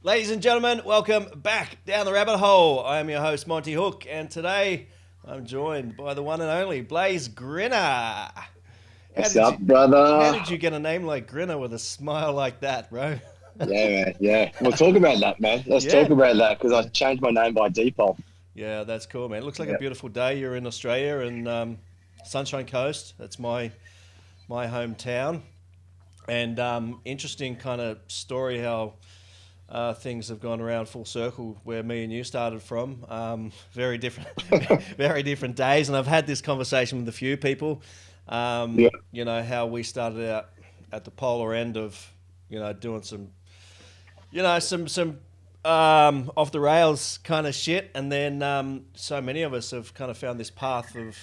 Ladies and gentlemen, welcome back down the rabbit hole. I am your host, Monty Hook, and today I'm joined by the one and only Blase Grinner. How What's did you up, how brother? did you get a name like Grinner with a smile like that, bro? Yeah, man. Yeah. We'll talk about that, man. Let's talk Yeah. about that because I Yeah. changed my name by default. Yeah, that's cool, man. It looks like a Yeah. beautiful day. You're in Australia and Sunshine Coast. That's my hometown. And interesting kind of story how things have gone around full circle where me and you started from. Very different, very different days. And I've had this conversation with a few people. Yeah. How we started out at the polar end of, doing some, some off the rails kind of shit. And then so many of us have kind of found this path of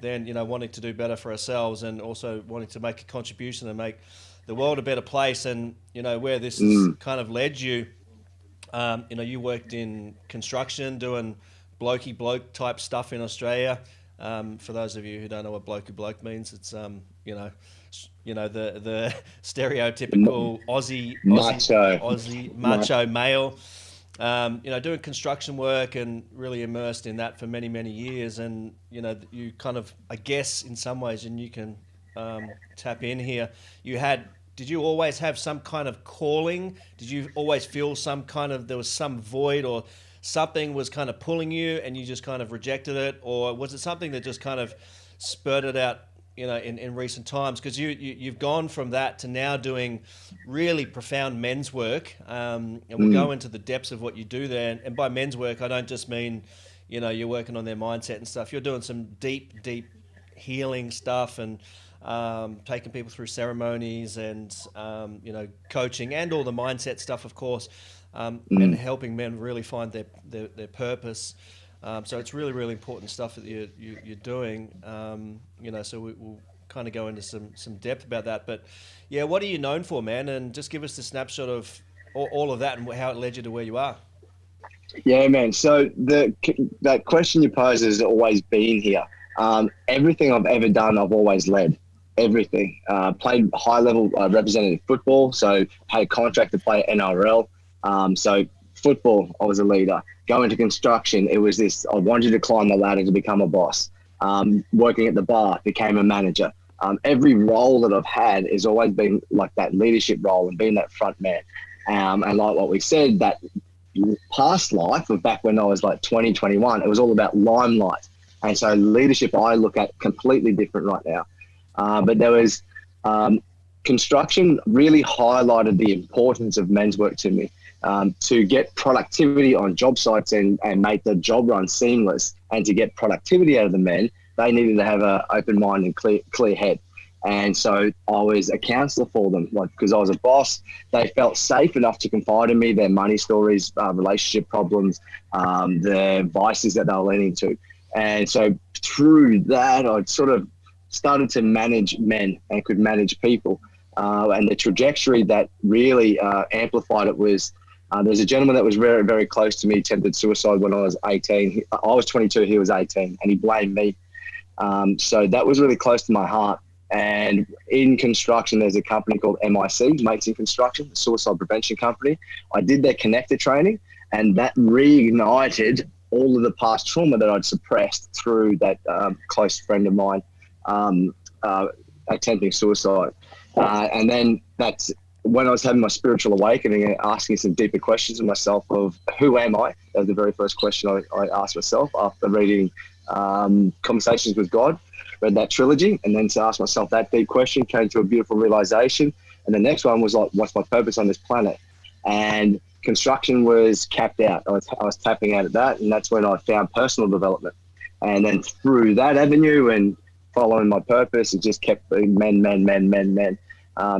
then wanting to do better for ourselves and also wanting to make a contribution and make the world a better place. And where this has Mm. kind of led you, you worked in construction doing blokey bloke type stuff in Australia. For those of you who don't know what blokey bloke means, it's the M- stereotypical Macho. Aussie Ma- macho male. Doing construction work and really immersed in that for many, many years. And, you kind of, I guess, in some ways, and you can tap in here, did you always have some kind of calling? Did you always feel there was some void or something was kind of pulling you and you just kind of rejected it? Or was it something that just kind of spurted out in recent times, because you've gone from that to now doing really profound men's work, and we'll mm. go into the depths of what you do there. And by men's work, I don't just mean you're working on their mindset and stuff. You're doing some deep healing stuff and taking people through ceremonies and coaching and all the mindset stuff, of course, and Mm. helping men really find their purpose. So it's really, really important stuff that you're doing. So we'll kind of go into some depth about that. But yeah, what are you known for, man? And just give us the snapshot of all of that and how it led you to where you are. Yeah, man. So that question you pose has always been here. Everything I've ever done, I've always led. Everything. Played high level representative football, so had a contract to play NRL. So football, I was a leader. Going to construction, it was this. I wanted to climb the ladder to become a boss. Working at the bar, became a manager. Every role that I've had has always been like that leadership role and being that front man. And like what we said, that past life of back when I was like 20, 21, it was all about limelight. And so leadership I look at completely different right now. But there was construction really highlighted the importance of men's work to me, to get productivity on job sites and make the job run seamless, and to get productivity out of the men, they needed to have an open mind and clear head. And so I was a counselor for them, like because I was a boss. They felt safe enough to confide in me their money stories, relationship problems, the vices that they were leaning to. And so through that, I sort of started to manage men and could manage people. And the trajectory that really amplified it was there's a gentleman that was very, very close to me, attempted suicide when I was 18. I was 22, he was 18, and he blamed me. So that was really close to my heart. And in construction, there's a company called MIC, Mates in Construction, a suicide prevention company. I did their connector training, and that reignited all of the past trauma that I'd suppressed through that close friend of mine um, uh, attempting suicide. And then that's when I was having my spiritual awakening and asking some deeper questions of myself of who am I? That was the very first question I asked myself after reading Conversations with God, read that trilogy, and then to ask myself that deep question, came to a beautiful realization. And the next one was like, what's my purpose on this planet? And construction was capped out. I was tapping out at that, and that's when I found personal development. And then through that avenue and following my purpose, it just kept being men, men, men, men, men.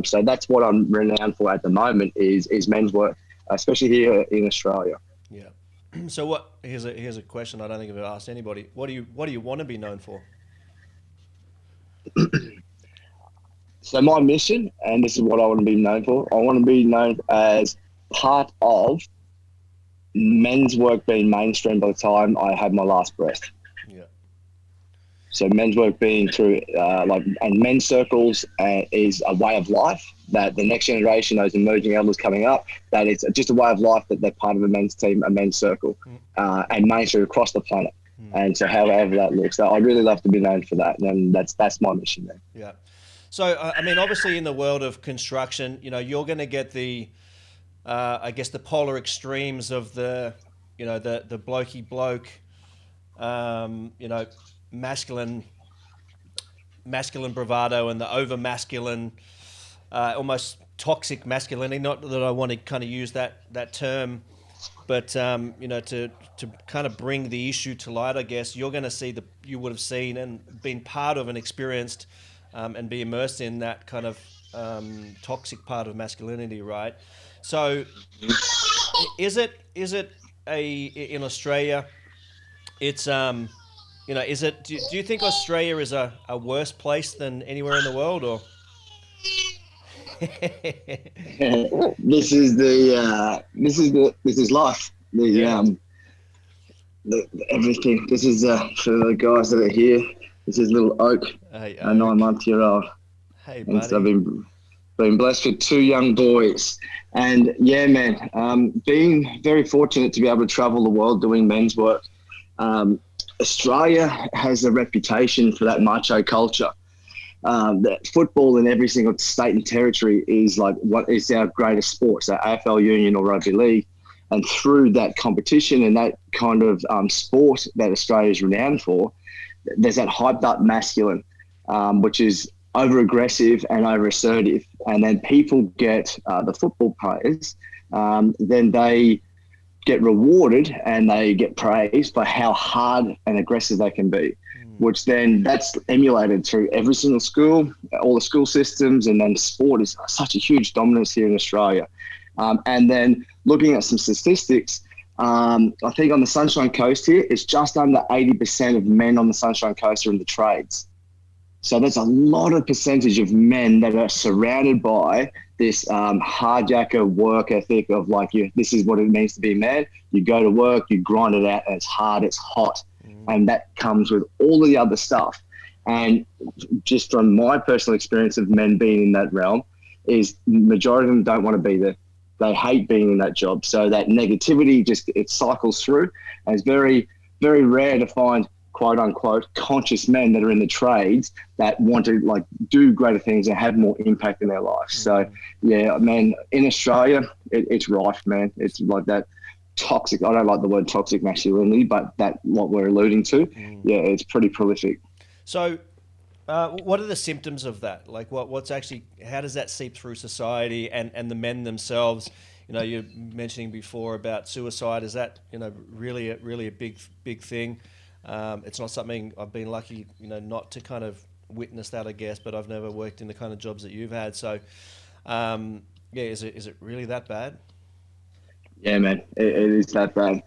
So that's what I'm renowned for at the moment is men's work, especially here in Australia. Yeah. So here's a question I don't think I've ever asked anybody. What do you want to be known for? So my mission, and this is what I want to be known for, I want to be known as part of men's work being mainstream by the time I have my last breath. Yeah. So men's work being through and men's circles is a way of life that the next generation, those emerging elders coming up, that it's just a way of life that they're part of a men's team, a men's circle, and mainstream across the planet. And so however that looks, so I'd really love to be known for that, and that's my mission there. Yeah. So I mean, obviously in the world of construction, you're going to get the, I guess the polar extremes of the blokey bloke, masculine bravado and the over masculine, almost toxic masculinity. Not that I want to kind of use that term, but to kind of bring the issue to light, I guess you're going to see you would have seen and been part of and experienced, and be immersed in that kind of toxic part of masculinity, right? So, is it in Australia? It's is it? Do you think Australia is a worse place than anywhere in the world, or? This is life. Everything. This is for the guys that are here. This is little Oak, Hey, a 9-month-old. Hey, And so buddy. I've been blessed with 2 young boys. And yeah, man, being very fortunate to be able to travel the world doing men's work. Australia has a reputation for that macho culture. That football in every single state and territory is like what is our greatest sport, so AFL Union or rugby league. And through that competition and that kind of sport that Australia is renowned for, there's that hyped up masculine, which is over aggressive and over assertive. And then people get the football players, then they get rewarded and they get praised for how hard and aggressive they can be, which then that's emulated through every single school, all the school systems, and then sport is such a huge dominance here in Australia. And then looking at some statistics, I think on the Sunshine Coast here, it's just under 80% of men on the Sunshine Coast are in the trades. So there's a lot of percentage of men that are surrounded by this hardjacker work ethic of like, this is what it means to be a man. You go to work, you grind it out, and it's hard, it's hot. And that comes with all of the other stuff. And just from my personal experience of men being in that realm, is majority of them don't want to be there. They hate being in that job. So that negativity it cycles through. And it's very, very rare to find quote unquote conscious men that are in the trades that want to like do greater things and have more impact in their life. So yeah, man, in Australia, it's rife, man. It's like that toxic. I don't like the word toxic masculinity, but that what we're alluding to. Yeah, it's pretty prolific. So, what are the symptoms of that? Like, what's actually? How does that seep through society and the men themselves? You're mentioning before about suicide. Is that really a big thing? It's not something I've been lucky, not to kind of witness that, I guess. But I've never worked in the kind of jobs that you've had. So, is it really that bad? Yeah, man, it is that bad.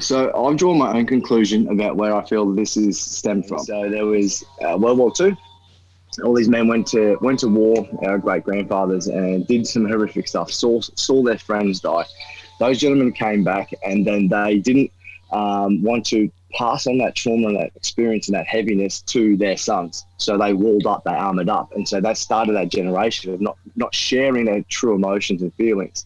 So I've drawn my own conclusion about where I feel this is stemmed from. So there was World War II. All these men went to war, our great grandfathers, and did some horrific stuff. Saw their friends die. Those gentlemen came back, and then they didn't want to pass on that trauma and that experience and that heaviness to their sons. So they walled up, they armored up, and so that started that generation of not sharing their true emotions and feelings.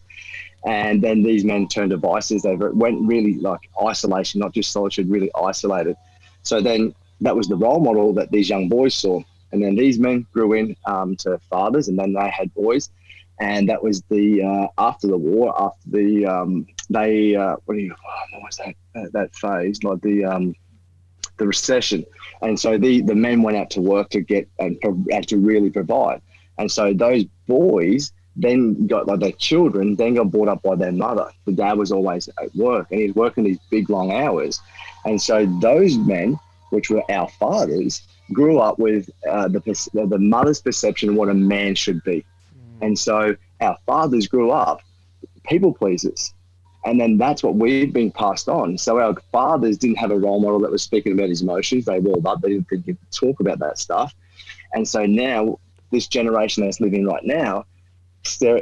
And then these men turned to vices. They went really like isolation, not just solitude, really isolated. So then that was the role model that these young boys saw. And then these men grew in to fathers, and then they had boys. And that was the after the war, after the what was that phase? Like the recession. And so the men went out to work to get and to really provide. And so those boys then got like their children then got brought up by their mother. The dad was always at work, and he's working these big long hours. And so those men, which were our fathers, grew up with the mother's perception of what a man should be. And so our fathers grew up people pleasers. And then that's what we've been passed on. So our fathers didn't have a role model that was speaking about his emotions. They walled up. They didn't think to talk about that stuff. And so now this generation that's living right now,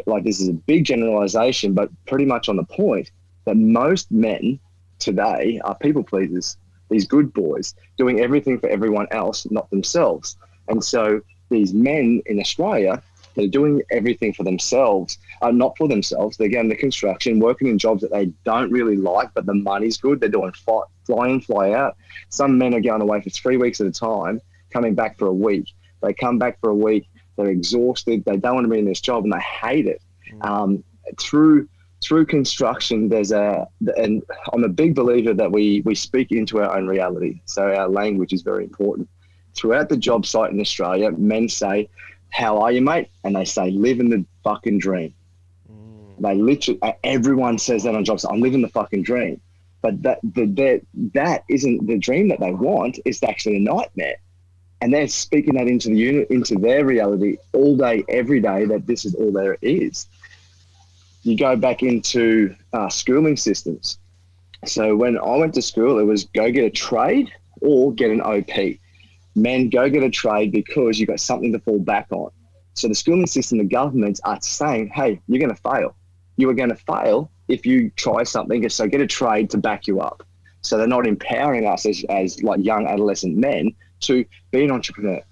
like this is a big generalization, but pretty much on the point that most men today are people pleasers. these good boys doing everything for everyone else, not themselves. And so these men in Australia, they're doing everything for themselves, not for themselves. They're getting the construction, working in jobs that they don't really like, but the money's good. They're doing fly in, fly out. Some men are going away for 3 weeks at a time, coming back for a week. They come back for a week, they're exhausted, they don't want to be in this job, and they hate it. Through construction, and I'm a big believer that we speak into our own reality. So our language is very important. Throughout the job site in Australia, men say, "How are you, mate?" And they say, "Living the fucking dream." They literally, everyone says that on jobs. I'm living the fucking dream, but that isn't the dream that they want. It's actually a nightmare, and they're speaking that into their reality all day, every day. That this is all there is. You go back into schooling systems. So when I went to school, it was go get a trade or get an OP. Men, go get a trade because you got something to fall back on. So the schooling system, the governments are saying, hey, you're going to fail. You are going to fail if you try something. So get a trade to back you up. So they're not empowering us as like young adolescent men to be an entrepreneur.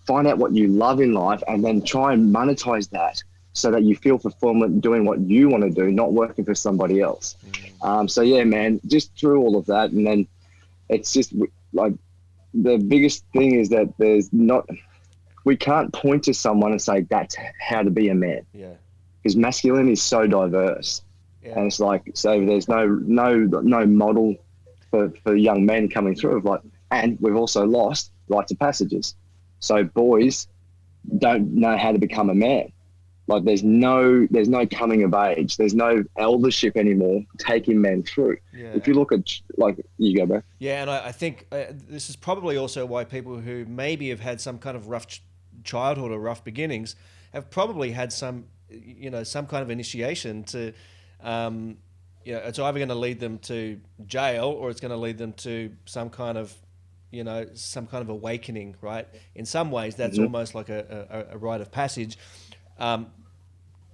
Find out what you love in life and then try and monetize that so that you feel fulfillment doing what you want to do, not working for somebody else. So yeah, man, just through all of that. And then it's just like the biggest thing is that we can't point to someone and say, that's how to be a man. Yeah. Because masculinity is so diverse. Yeah. And it's like, so there's no model for young men coming through of like, and we've also lost rites of passages. So boys don't know how to become a man. Like there's no coming of age. There's no eldership anymore taking men through. Yeah. If you look at, like, you go, bro. Yeah, and I think this is probably also why people who maybe have had some kind of rough childhood or rough beginnings have probably had some kind of initiation to, it's either going to lead them to jail or it's going to lead them to some kind of awakening, right? In some ways, that's almost like a rite of passage.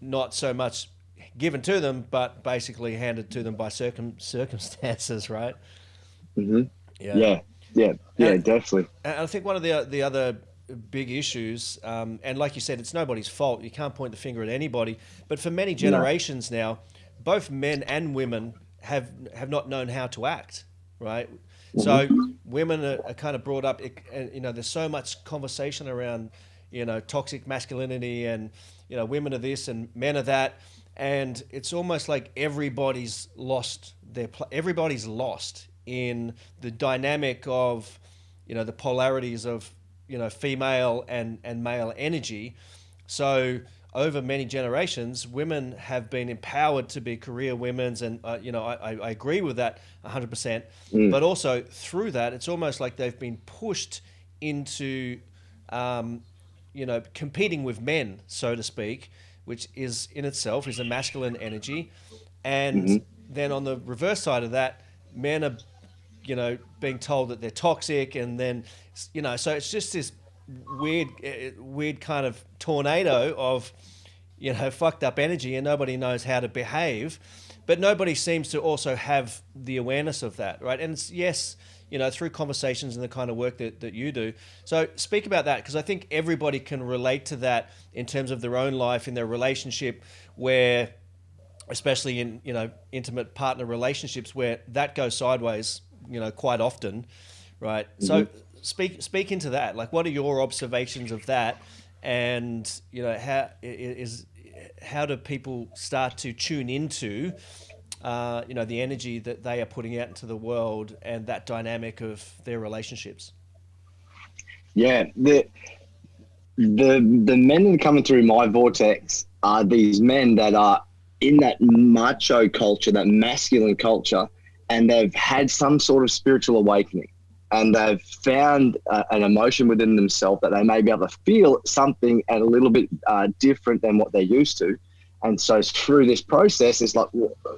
Not so much given to them, but basically handed to them by circumstances, right? Yeah, definitely. And I think one of the other big issues, and like you said, it's nobody's fault. You can't point the finger at anybody. But for many generations now, both men and women have not known how to act, right? So women are kind of brought up, there's so much conversation around, toxic masculinity and, women are this and men are that. And it's almost like everybody's lost everybody's lost in the dynamic of, the polarities of, female and male energy. So over many generations, women have been empowered to be career women's, and I agree with that 100%. But also through that, it's almost like they've been pushed into, competing with men, so to speak, which is in itself is a masculine energy. And then on the reverse side of that, men are, being told that they're toxic, and then, so it's just this weird kind of tornado of, fucked up energy, and nobody knows how to behave, but nobody seems to also have the awareness of that, right? And it's, yes, through conversations and the kind of work that you do. So speak about that, because I think everybody can relate to that in terms of their own life, in their relationship, where, especially in, intimate partner relationships, where that goes sideways, quite often, right? So speak into that. Like, what are your observations of that? And, how do people start to tune into, the energy that they are putting out into the world and that dynamic of their relationships? Yeah, the men that are coming through my vortex are these men that are in that macho culture, that masculine culture, and they've had some sort of spiritual awakening, and they've found an emotion within themselves that they may be able to feel something a little bit different than what they're used to. And so through this process, it's like,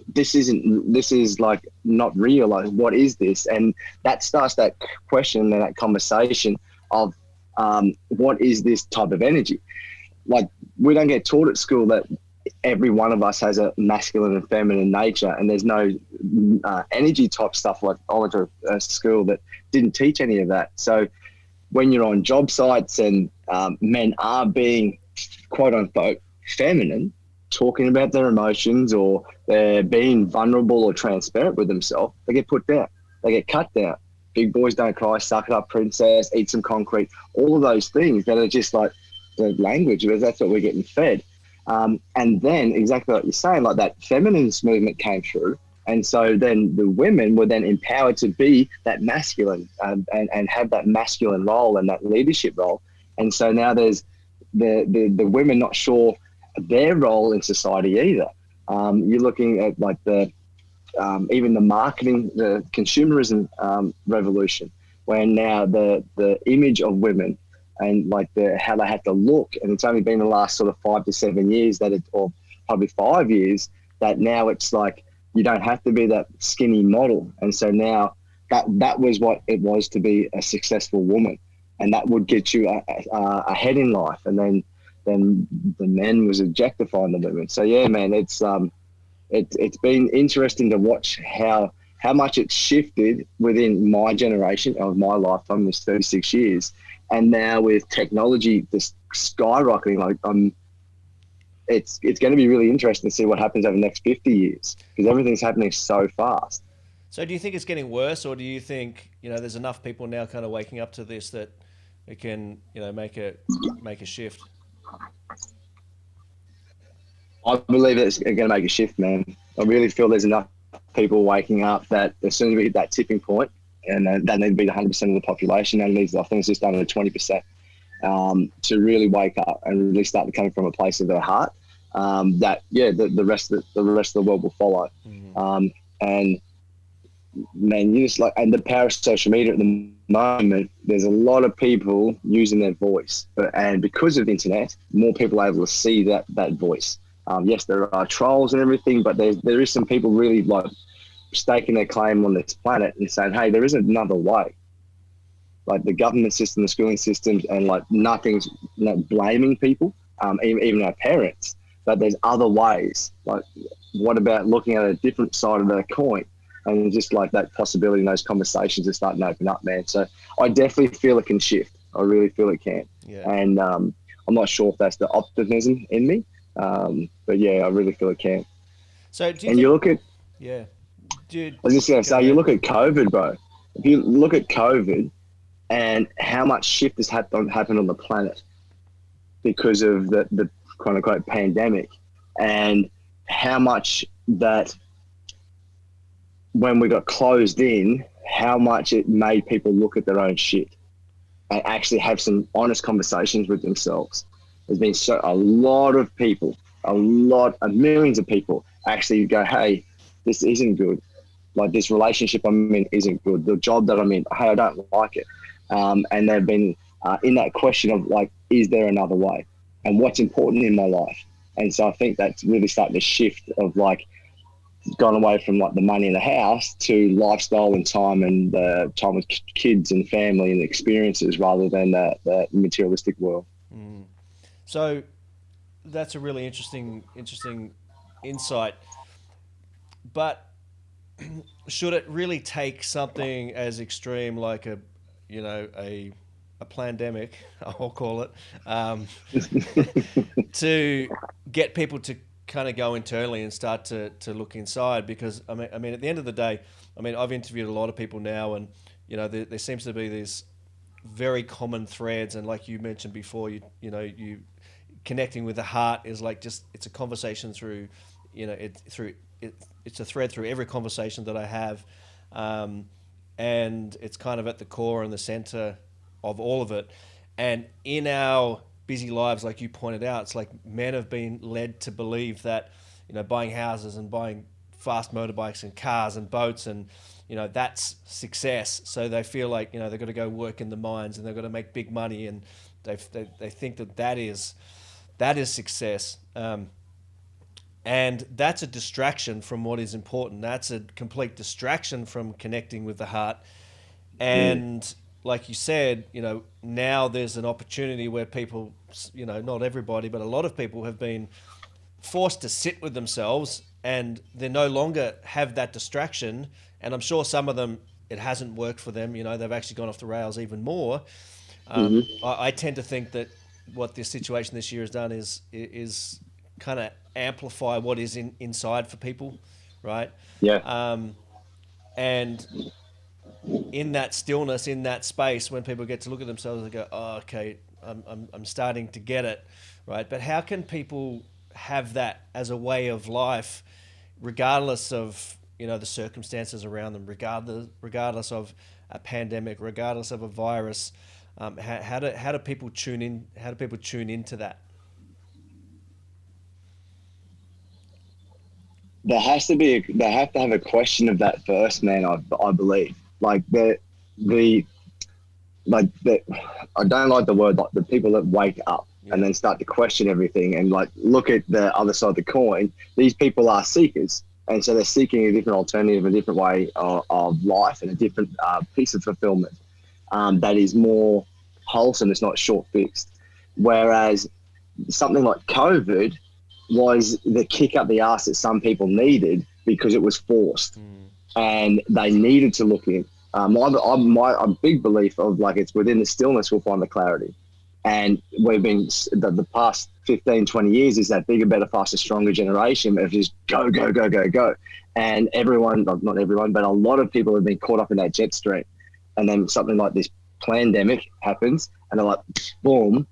this is like not real. Like, what is this? And that starts that question and that conversation of what is this type of energy? Like, we don't get taught at school that every one of us has a masculine and feminine nature, and there's no energy type stuff. Like I went to a school that didn't teach any of that. So when you're on job sites and men are being quote unquote feminine, talking about their emotions, or they're being vulnerable or transparent with themselves, they get put down. They get cut down. Big boys don't cry, suck it up, princess, eat some concrete, all of those things that are just like the language, because that's what we're getting fed. And then exactly like you're saying, like that feminist movement came through. And so then the women were then empowered to be that masculine and have that masculine role and that leadership role. And so now there's the women not sure their role in society either. You're looking at like even the marketing, the consumerism revolution, when now the image of women and like how they have to look, and it's only been the last sort of 5 to 7 years or probably 5 years, that now it's like you don't have to be that skinny model. And so now that was what it was to be a successful woman, and that would get you ahead in life. And then the men was objectifying the women. So yeah, man, it's been interesting to watch how much it's shifted within my generation of my lifetime, this 36 years. And now with technology just skyrocketing, like it's going to be really interesting to see what happens over the next 50 years, because everything's happening so fast. So do you think it's getting worse, or do you think, there's enough people now kind of waking up to this that it can, make a shift? I believe it's going to make a shift, man. I really feel there's enough people waking up that as soon as we hit that tipping point, and that need to be 100% of the population, and I think it's just under 20%, to really wake up and really start to come from a place of their heart. The rest of the world will follow. Mm-hmm. And man, you just and the power of social media at the moment, there's a lot of people using their voice, and because of the internet, more people are able to see that voice. Yes, there are trolls and everything, but there is some people really like staking their claim on this planet and saying, hey, there isn't another way. Like the government system, the schooling systems, and like nothing's not blaming people, even our parents, but there's other ways. Like, what about looking at a different side of the coin? And just like that possibility in those conversations are starting to open up, man. So I definitely feel it can shift. I really feel it can. Yeah. And I'm not sure if that's the optimism in me, but yeah, I really feel it can. So do you and you look at, yeah, dude. I was just going to say, you look at COVID, bro. If you look at COVID and how much shift has happened on the planet because of the quote unquote pandemic, and how much that when we got closed in, how much it made people look at their own shit and actually have some honest conversations with themselves. There's been a lot of people, millions of people actually go, hey, this isn't good. Like, this relationship I'm in isn't good. The job that I'm in, hey, I don't like it. And they've been in that question of like, is there another way? And what's important in my life? And so I think that's really starting to shift of like, gone away from like the money in the house to lifestyle and time, and time with kids and family and experiences, rather than the materialistic world. Mm. So that's a really interesting insight. But should it really take something as extreme like a pandemic, I'll call it, to get people to kind of go internally and start to look inside? Because I mean, at the end of the day, I've interviewed a lot of people now, and there seems to be these very common threads, and like you mentioned before, you connecting with the heart is like it's a conversation through, it's a thread through every conversation that I have, and it's kind of at the core and the center of all of it. And in our busy lives, like you pointed out, it's like men have been led to believe that, buying houses and buying fast motorbikes and cars and boats and, that's success. So they feel like, they've got to go work in the mines and they've got to make big money, and they think that is success. And that's a distraction from what is important. That's a complete distraction from connecting with the heart. And like you said, now there's an opportunity where people, not everybody, but a lot of people have been forced to sit with themselves, and they no longer have that distraction. And I'm sure some of them, it hasn't worked for them. They've actually gone off the rails even more. Hmm. I tend to think that what this situation this year has done is kind of amplify what is inside for people, right? Yeah. Um, and in that stillness, in that space, when people get to look at themselves and go, "Oh, okay, I'm starting to get it," right? But how can people have that as a way of life, regardless of the circumstances around them, regardless of a pandemic, regardless of a virus? How do people tune in? How do people tune into that? They have to have a question of that first, man. I believe like the like the I don't like the word, like the people that wake up and Yeah, then start to question everything and like look at the other side of the coin. These people are seekers, and so they're seeking a different alternative, a different way of life, and a different piece of fulfillment that is more wholesome. It's not short fixed. Whereas something like COVID was the kick up the ass that some people needed because it was forced and they needed to look in. My big belief of like it's within the stillness we'll find the clarity. And we've been the past 15, 20 years is that bigger, better, faster, stronger generation of just go, go, go, go, go. And everyone, not everyone, but a lot of people have been caught up in that jet stream. And then something like this pandemic happens and they're like, boom,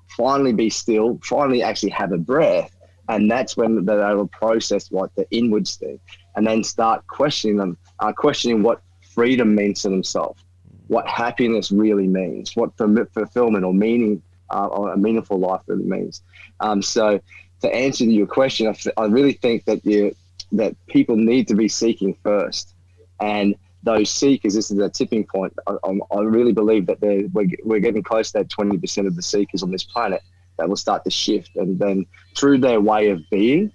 finally be still, finally actually have a breath. And that's when they will process like the inwards thing and then start questioning them, questioning what freedom means to themselves, what happiness really means, what fulfillment or meaning or a meaningful life really means. So to answer your question, I really think that people need to be seeking first. And those seekers, this is a tipping point. I really believe that we're getting close to that 20% of the seekers on this planet that will start to shift, and then through their way of being,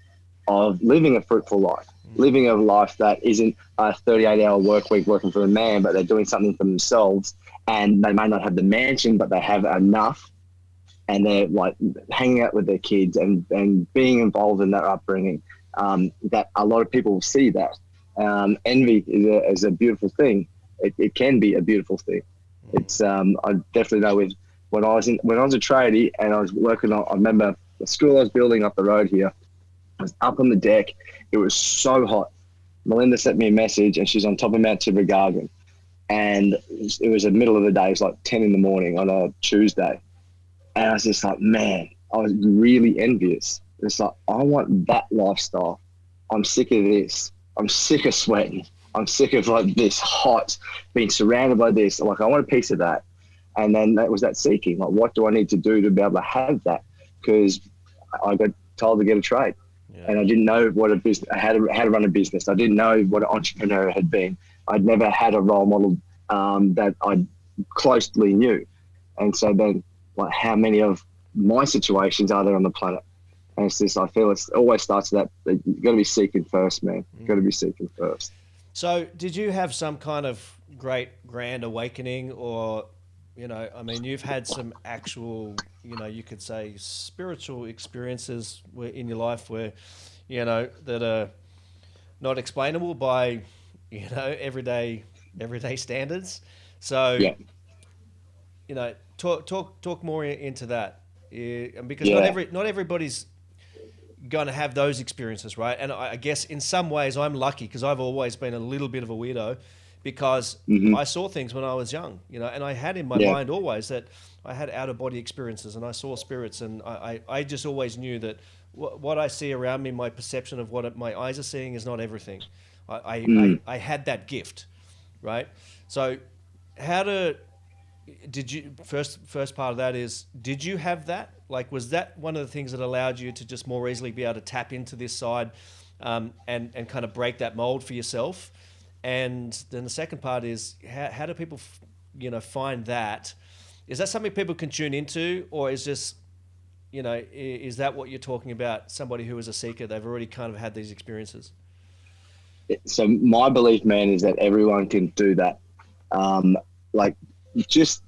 of living a fruitful life, living a life that isn't a 38-hour work week working for a man, but they're doing something for themselves, and they may not have the mansion, but they have enough, and they're like hanging out with their kids and being involved in their upbringing. That a lot of people see that. Envy is a beautiful thing. It can be a beautiful thing. It's I definitely know with when I was a tradie and I was working on, I remember the school I was building up the road here. I was up on the deck. It was so hot. Melinda sent me a message and she's on top of Mount Tibergargan. And it was the middle of the day. It was like 10 in the morning on a Tuesday. And I was just like, man, I was really envious. It's like, I want that lifestyle. I'm sick of this. I'm sick of sweating. I'm sick of like this hot, being surrounded by this. Like, I want a piece of that. And then that was that seeking. Like, what do I need to do to be able to have that? Because I got told to get a trade. yeah, And I didn't know what a business, how to run a business. I didn't know what an entrepreneur had been. I'd never had a role model that I closely knew. And so then, like, how many of my situations are there on the planet? And it's just, I feel it always starts with that. You've got to be seeking first, man. You've got to be seeking first. So, did you have some kind of great grand awakening, or, I mean, you've had some actual, you could say spiritual experiences in your life where, that are not explainable by, everyday standards. So, Yeah. talk more into that, and because Yeah. not everybody's going to have those experiences, right? And I guess in some ways I'm lucky because I've always been a little bit of a weirdo because Mm-hmm. I saw things when I was young, and I had in my Yeah. mind always that I had out of body experiences and I saw spirits, and I just always knew that what I see around me, my perception of what my eyes are seeing is not everything. I had that gift, right? So how to did you first part of that is, did you have that, like, was that one of the things that allowed you to just more easily be able to tap into this side, and kind of break that mold for yourself? And then the second part is, how do people find that? Is that something people can tune into, or is just, is that what you're talking about, somebody who is a seeker, they've already kind of had these experiences? So my belief, man, is that everyone can do that. Like, just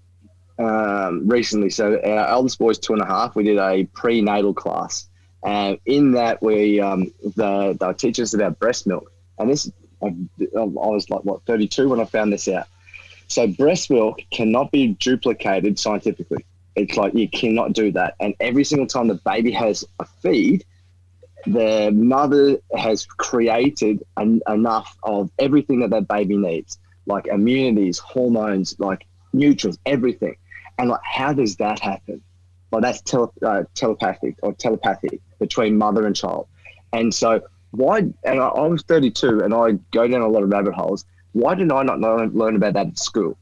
recently, so our eldest boy's 2.5. We did a prenatal class, In that, they'll teach us about breast milk. And this, I was like, 32 when I found this out. So breast milk cannot be duplicated scientifically. It's like you cannot do that. And every single time the baby has a feed, the mother has created enough of everything that that baby needs, like immunities, hormones, like nutrients, everything. And like, how does that happen? Well, that's telepathic between mother and child. And so why, and I was 32 and I go down a lot of rabbit holes. Why did I not learn about that at school?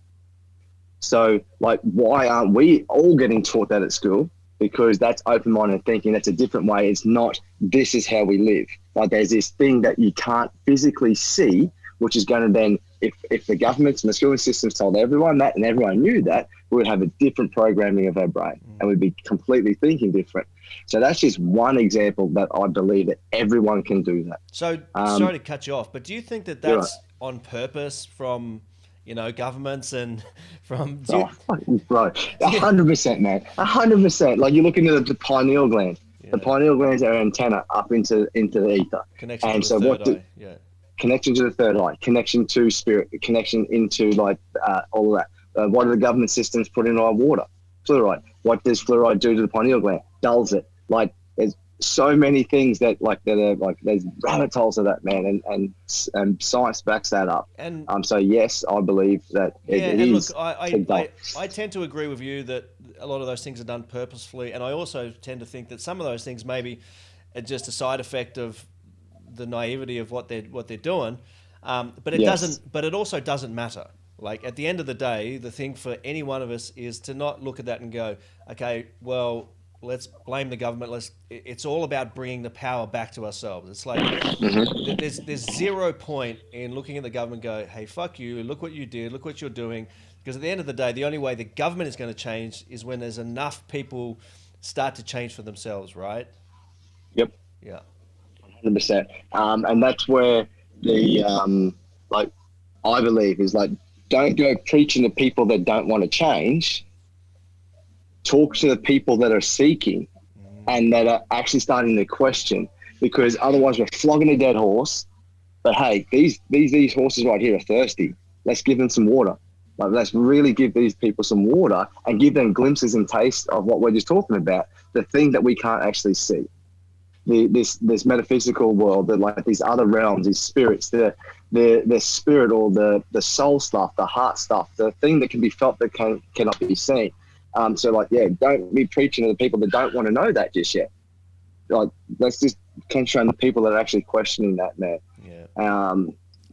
So like, why aren't we all getting taught that at school? Because that's open-minded thinking. That's a different way. It's not, this is how we live. Like there's this thing that you can't physically see, which is going to then, if the governments and the schooling systems told everyone that and everyone knew that, we would have a different programming of our brain and we'd be completely thinking different. So that's just one example that I believe that everyone can do that. So sorry to cut you off, but do you think that that's on purpose from, governments and from... Bro, 100%, man. 100%. Like you look into the pineal gland. Yeah. The pineal glands are an antenna up into the ether. Connection to the third eye. Yeah. Connection to the third eye, connection to spirit, connection into like all of that. What do the government systems put in our water? Fluoride. What does fluoride do to the pineal gland? Dulls it. Like there's so many things that are like there's rabbit holes of that, man, and science backs that up. And so yes, I believe that it is. Look, I tend to agree with you that a lot of those things are done purposefully, and I also tend to think that some of those things maybe are just a side effect of the naivety of what they're doing, but it doesn't. But it also doesn't matter. Like at the end of the day, the thing for any one of us is to not look at that and go, okay, well, let's blame the government. It's all about bringing the power back to ourselves. It's like there's 0 point in looking at the government and go, hey, fuck you, look what you did, look what you're doing. Because at the end of the day, the only way the government is going to change is when there's enough people start to change for themselves, right? Yep. Yeah. 100%. And that's where the I believe is like, don't go preaching to people that don't want to change. Talk to the people that are seeking and that are actually starting to question, because otherwise we're flogging a dead horse. But hey, these horses right here are thirsty. Let's give them some water. Like, let's really give these people some water and give them glimpses and taste of what we're just talking about, the thing that we can't actually see. This metaphysical world, that like these other realms, these spirits, the spirit or the soul stuff, the heart stuff, the thing that can be felt that cannot be seen. So like, yeah, don't be preaching to the people that don't want to know that just yet. Like, let's just concentrate on the people that are actually questioning that, man. Yeah.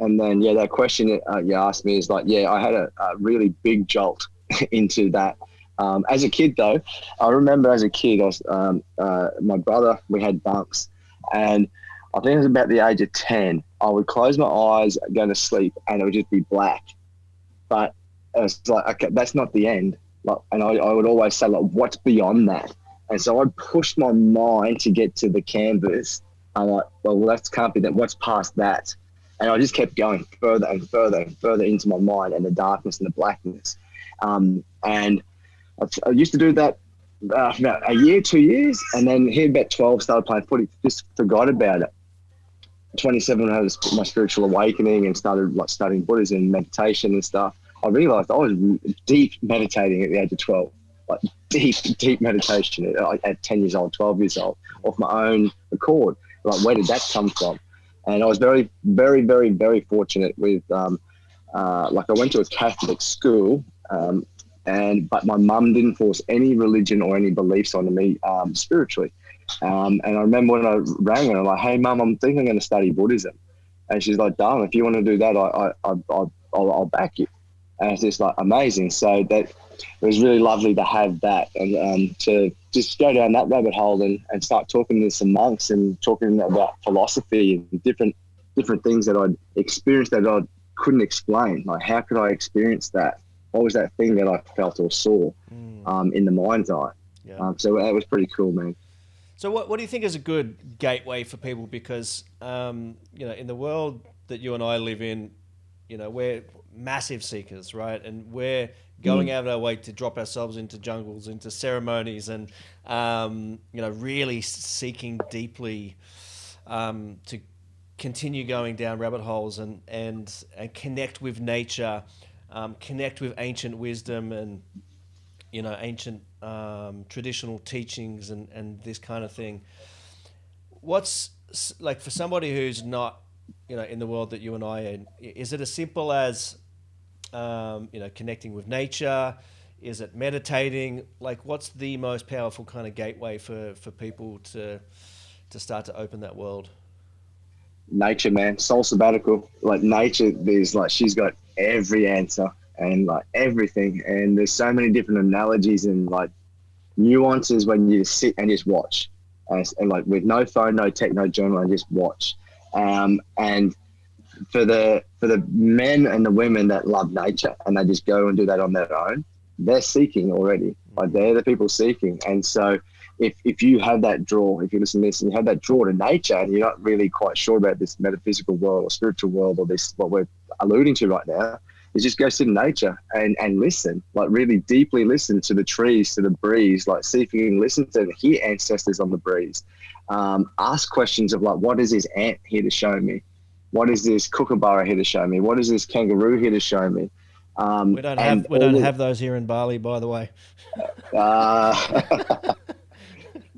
And then that question you asked me is like, I had a really big jolt into that. As a kid, though, I remember as a kid, I was my brother. We had bunks, and I think it was about the age of 10. I would close my eyes, go to sleep, and it would just be black. But it was like, okay, that's not the end. Like, and I would always say, like, what's beyond that? And so I pushed my mind to get to the canvas. I'm like, well, that can't be that. What's past that? And I just kept going further and further and further into my mind and the darkness and the blackness. And I used to do that for about a year, 2 years, and then here about 12 started playing footy, just forgot about it. 27 I had my spiritual awakening and started like studying Buddhism and meditation and stuff. I realized I was deep meditating at the age of 12, like deep meditation at 10 years old, 12 years old, off my own accord. Like, where did that come from? And I was very, very, very, very fortunate with, like, I went to a Catholic school, but my mum didn't force any religion or any beliefs onto me spiritually. And I remember when I rang her, I'm like, hey, Mum, I'm thinking I'm going to study Buddhism. And she's like, darling, if you want to do that, I'll back you. And it's just like amazing. So that it was really lovely to have that and to just go down that rabbit hole and start talking to some monks and talking about philosophy and different things that I'd experienced that I couldn't explain. Like, how could I experience that? What was that thing that I felt or saw in the mind's eye? Yeah. So that was pretty cool, man. So what do you think is a good gateway for people? Because, in the world that you and I live in, where massive seekers, right? And we're going out of our way to drop ourselves into jungles, into ceremonies, and really seeking deeply to continue going down rabbit holes and connect with nature, connect with ancient wisdom and ancient traditional teachings and this kind of thing. What's like for somebody who's not in the world that you and I are in, is it as simple as connecting with nature? Is it meditating? Like, what's the most powerful kind of gateway for people to start to open that world? Nature, man. Soul sabbatical. Like nature, there's like she's got every answer and like everything. And there's so many different analogies and like nuances when you sit and just watch, and like with no phone, no tech, no journal, and just watch. And for the men and the women that love nature and they just go and do that on their own, they're seeking already. Like they're the people seeking. And so if you have that draw, if you listen to this and you have that draw to nature and you're not really quite sure about this metaphysical world or spiritual world or this, what we're alluding to right now, is just go sit in nature and listen, like really deeply listen to the trees, to the breeze, like see if you can listen to hear ancestors on the breeze. Ask questions of like, what is this ant here to show me? What is this kookaburra here to show me? What is this kangaroo here to show me? We don't have those here in Bali, by the way.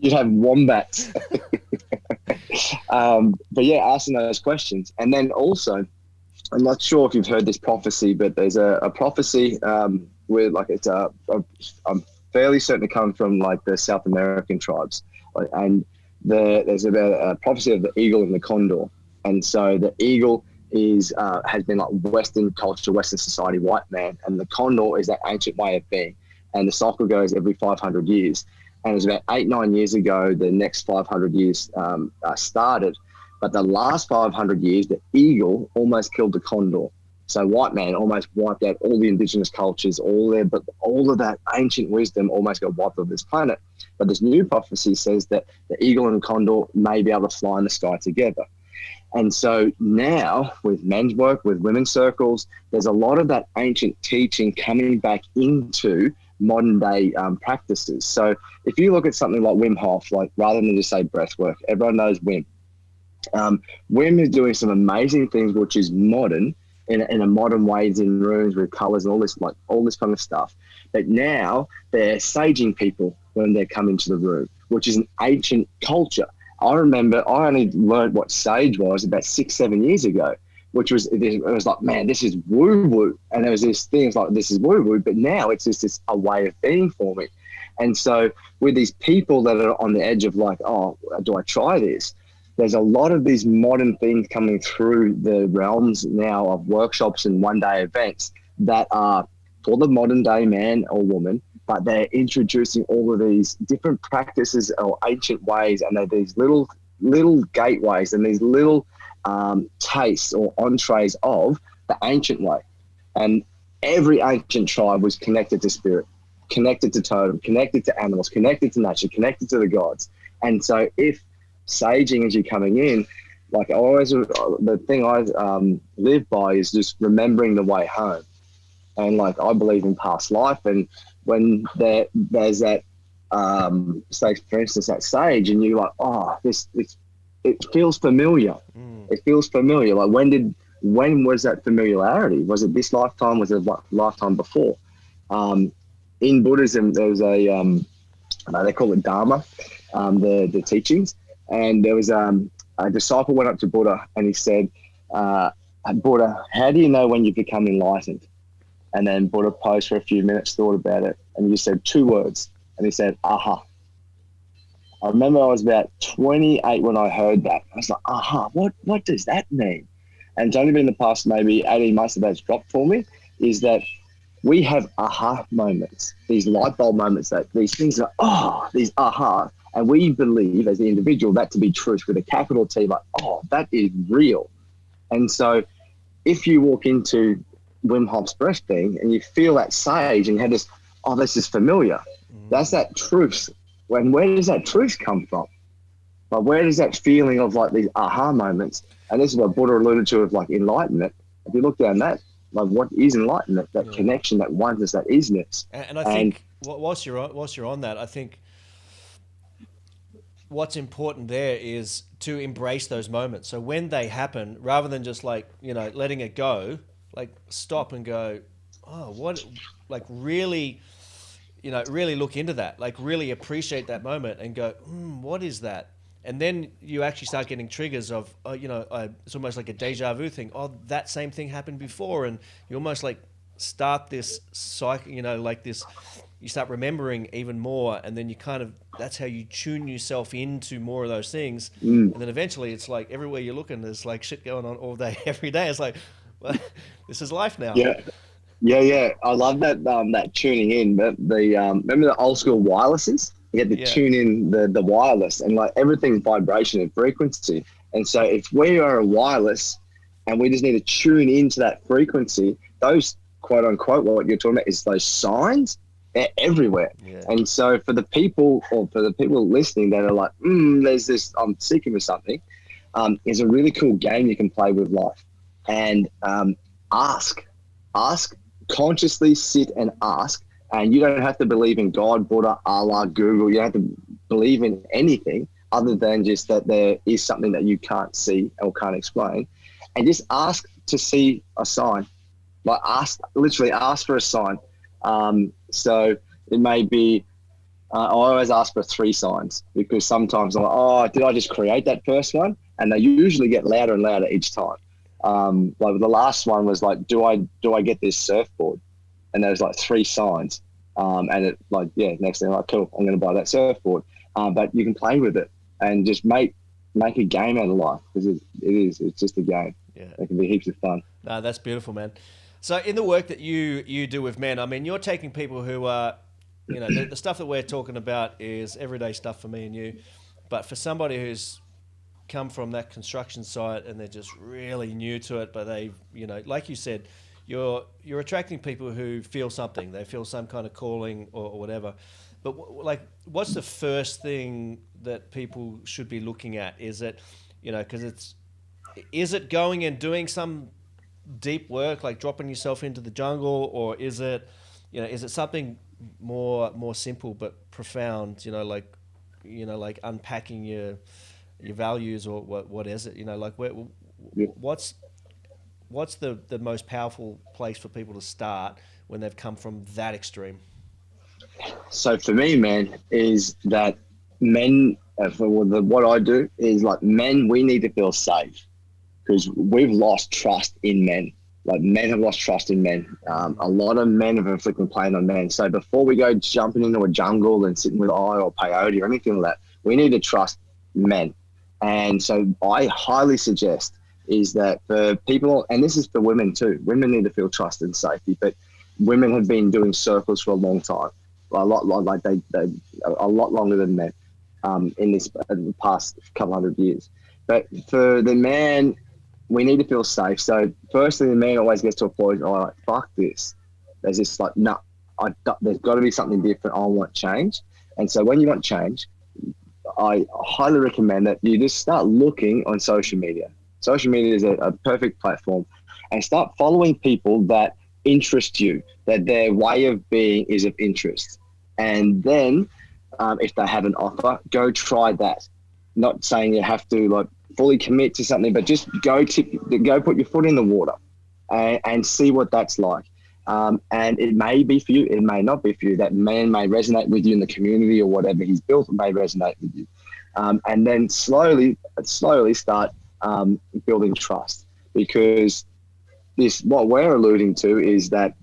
You'd have wombats. But yeah, asking those questions. And then also, I'm not sure if you've heard this prophecy, but there's a prophecy where like I'm fairly certain to come from like the South American tribes. And there's about a prophecy of the eagle and the condor. And so the eagle has been like Western culture, Western society, white man, and the condor is that ancient way of being. And the cycle goes every 500 years. And it was about 8-9 years ago, the next 500 years started. But the last 500 years, the eagle almost killed the condor. So white man almost wiped out all the indigenous cultures, all of that ancient wisdom almost got wiped off this planet. But this new prophecy says that the eagle and condor may be able to fly in the sky together. And so now with men's work, with women's circles, there's a lot of that ancient teaching coming back into modern day practices. So if you look at something like Wim Hof, like rather than just say breath work, everyone knows Wim. Wim is doing some amazing things, which is modern in a modern ways in rooms with colors and all this kind of stuff. But now they're saging people when they come into the room, which is an ancient culture. I remember I only learned what sage was about 6-7 years ago, which was, it was like, man, this is woo woo. And there was this things like, this is woo woo, but now it's just a way of being for me. And so with these people that are on the edge of like, oh, do I try this? There's a lot of these modern things coming through the realms now of workshops and one-day events that are for the modern day man or woman, but they're introducing all of these different practices or ancient ways, and they're these little gateways and these little tastes or entrees of the ancient way. And every ancient tribe was connected to spirit, connected to totem, connected to animals, connected to nature, connected to the gods. And so if saging as you're coming in, like always, the thing I live by is just remembering the way home. And like I believe in past life, and when there's that say for instance that sage, and you're like, oh, it feels familiar. It feels familiar. Like when was that familiarity? Was it this lifetime? Was it lifetime before? In Buddhism, there's a they call it Dharma, the teachings. And there was a disciple went up to Buddha and he said, Buddha, how do you know when you've become enlightened? And then Buddha paused for a few minutes, thought about it, and he said 2 words. And he said, aha. I remember I was about 28 when I heard that. I was like, aha, what does that mean? And it's only been the past maybe 18 months that that's dropped for me, is that we have aha moments, these light bulb moments, that these things are, these aha. And we believe as the individual that to be truth with a capital T, like, oh, that is real. And so if you walk into Wim Hof's breath thing and you feel that sage and you have this, oh, this is familiar. That's that truth. Where does that truth come from? Like, where does that feeling of like these aha moments? And this is what Buddha alluded to of like enlightenment. If you look down that what is enlightenment, that connection, that oneness, that isness. And I think whilst you're on that, I think what's important there is to embrace those moments. So when they happen, rather than just like, letting it go, like stop and go, oh, what, like really, really look into that, like really appreciate that moment and go, what is that? And then you actually start getting triggers of, it's almost like a deja vu thing. Oh, that same thing happened before. And you almost like start this cycle, like this, you start remembering even more. And then you that's how you tune yourself into more of those things. And then eventually it's like everywhere you're looking, there's like shit going on all day, every day. It's like, well, this is life now. Yeah. Yeah. I love that, that tuning in. But remember the old school wirelesses? You had to tune in the wireless, and like everything's vibration and frequency. And so if we are a wireless and we just need to tune into that frequency, those quote unquote, what you're talking about is those signs, they're everywhere. Yeah. And so for the people listening that are like, there's this, I'm seeking for something, is a really cool game you can play with life. And ask, consciously sit and ask. And you don't have to believe in God, Buddha, Allah, Google. You don't have to believe in anything other than just that there is something that you can't see or can't explain. And just ask to see a sign. Like literally ask for a sign. So it may be, I always ask for 3 signs, because sometimes I'm like, oh, did I just create that first one? And they usually get louder and louder each time. Like the last one was like, do I get this surfboard? And there's like 3 signs. And it like, next thing, like, cool, I'm going to buy that surfboard. But you can play with it and just make a game out of life, because it's just a game. Yeah. It can be heaps of fun. No, that's beautiful, man. So in the work that you do with men, I mean, you're taking people who are, the stuff that we're talking about is everyday stuff for me and you. But for somebody who's come from that construction site and they're just really new to it, but they, like you said, you're attracting people who feel something. They feel some kind of calling or whatever. But what's the first thing that people should be looking at? Is it, because is it going and doing some deep work, like dropping yourself into the jungle, or is it, is it something more simple but profound? Like unpacking your values, or what is it? What's the most powerful place for people to start when they've come from that extreme? So for me, man, is that men, what I do is like men, we need to feel safe, because we've lost trust in men. Like men have lost trust in men. A lot of men have inflicted pain on men. So before we go jumping into a jungle and sitting with I or peyote or anything like that, we need to trust men. And so I highly suggest is that for people, and this is for women too, women need to feel trust and safety, but women have been doing circles for a long time, a lot longer than men, in the past couple hundred years. But for the man, we need to feel safe. So firstly, the man always gets to a point, oh, like, fuck this. There's this like, no, there's got to be something different. I want change. And so when you want change, I highly recommend that you just start looking on social media. Social media is a perfect platform, and start following people that interest you, that their way of being is of interest. And then if they have an offer, go try that. Not saying you have to like fully commit to something, but just go put your foot in the water and see what that's like. And it may be for you, it may not be for you. That man may resonate with you in the community, or whatever he's built may resonate with you. And then slowly start building trust, because what we're alluding to is that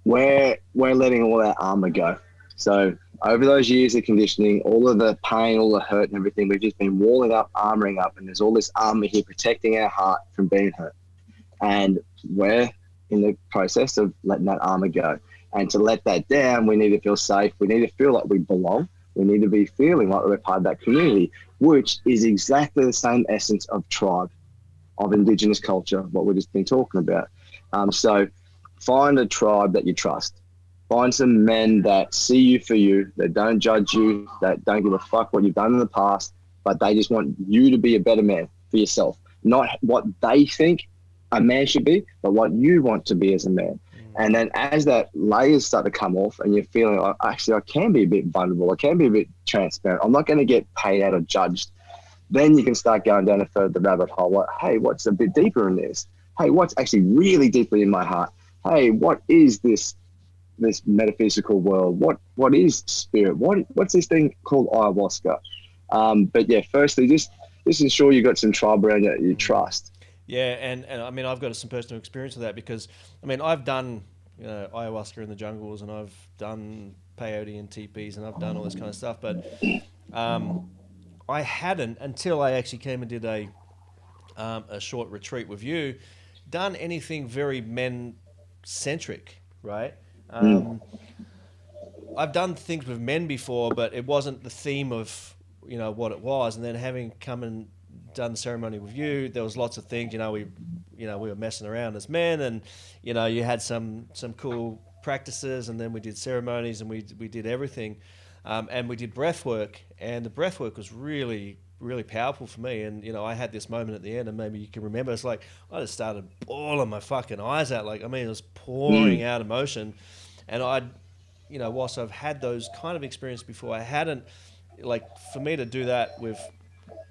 we're letting all that armor go. So over those years of conditioning, all of the pain, all the hurt and everything, we've just been walling up, armoring up, and there's all this armor here protecting our heart from being hurt. And we're in the process of letting that armor go. And to let that down, we need to feel safe. We need to feel like we belong. We need to be feeling like we're part of that community, which is exactly the same essence of tribe, of Indigenous culture, what we've just been talking about. So find a tribe that you trust. Find some men that see you for you, that don't judge you, that don't give a fuck what you've done in the past, but they just want you to be a better man for yourself. Not what they think a man should be, but what you want to be as a man. And then as that layers start to come off and you're feeling like, actually, I can be a bit vulnerable. I can be a bit transparent. I'm not going to get paid out or judged. Then you can start going down a further rabbit hole. Like, hey, what's a bit deeper in this? Hey, what's actually really deeply in my heart? Hey, what is this metaphysical world? What is spirit? What's this thing called ayahuasca? But yeah, firstly, just ensure you got some tribe around you trust. Yeah, and I mean, I've got some personal experience with that because, I mean, I've done, ayahuasca in the jungles, and I've done peyote and teepees, and I've done all this kind of stuff, but I hadn't, until I actually came and did a short retreat with you, done anything very men-centric, right? I've done things with men before, but it wasn't the theme of, what it was, and then having come and done the ceremony with you, there was lots of things. We were messing around as men, and you had some cool practices, and then we did ceremonies, and we did everything, and we did breath work, and the breath work was really, really powerful for me. And I had this moment at the end, and maybe you can remember. It's like I just started bawling my fucking eyes out. Like, I mean, it was pouring out emotion, and whilst I've had those kind of experiences before, I hadn't, like, for me to do that with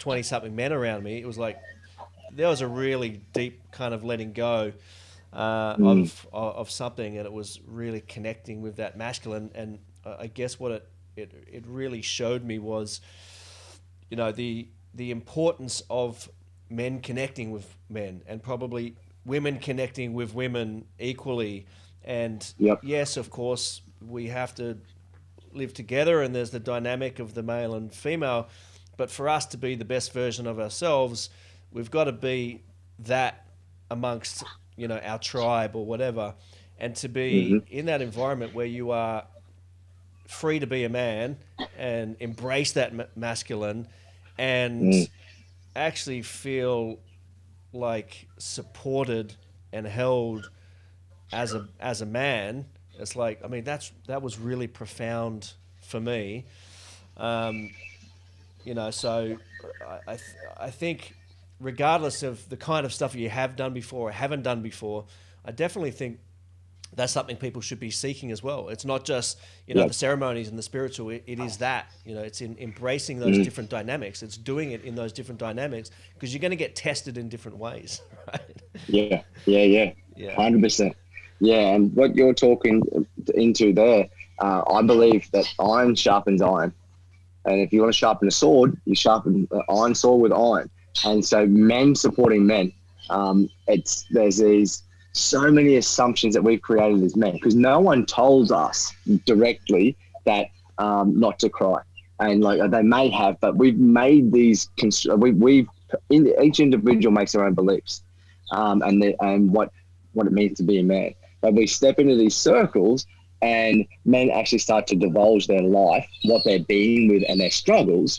20-something men around me, it was like there was a really deep kind of letting go of something, and it was really connecting with that masculine. And I guess what it really showed me was, the importance of men connecting with men, and probably women connecting with women equally. And yes, of course, we have to live together, and there's the dynamic of the male and female. But for us to be the best version of ourselves, we've got to be that amongst, our tribe or whatever. And to be in that environment where you are free to be a man and embrace that masculine, and actually feel like supported and held as a man. It's like, I mean, that was really profound for me. So I think regardless of the kind of stuff you have done before or haven't done before, I definitely think that's something people should be seeking as well. It's not just, the ceremonies and the spiritual. It is that, it's in embracing those different dynamics. It's doing it in those different dynamics, because you're going to get tested in different ways, right? Yeah. 100%. Yeah, and what you're talking into there, I believe that iron sharpens iron. And if you want to sharpen a sword, you sharpen an iron sword with iron. And so men supporting men, there's these so many assumptions that we've created as men, because no one told us directly that not to cry. And like they may have, but we've made these, each individual makes their own beliefs and what it means to be a man. But we step into these circles, and men actually start to divulge their life, what they're being with, and their struggles.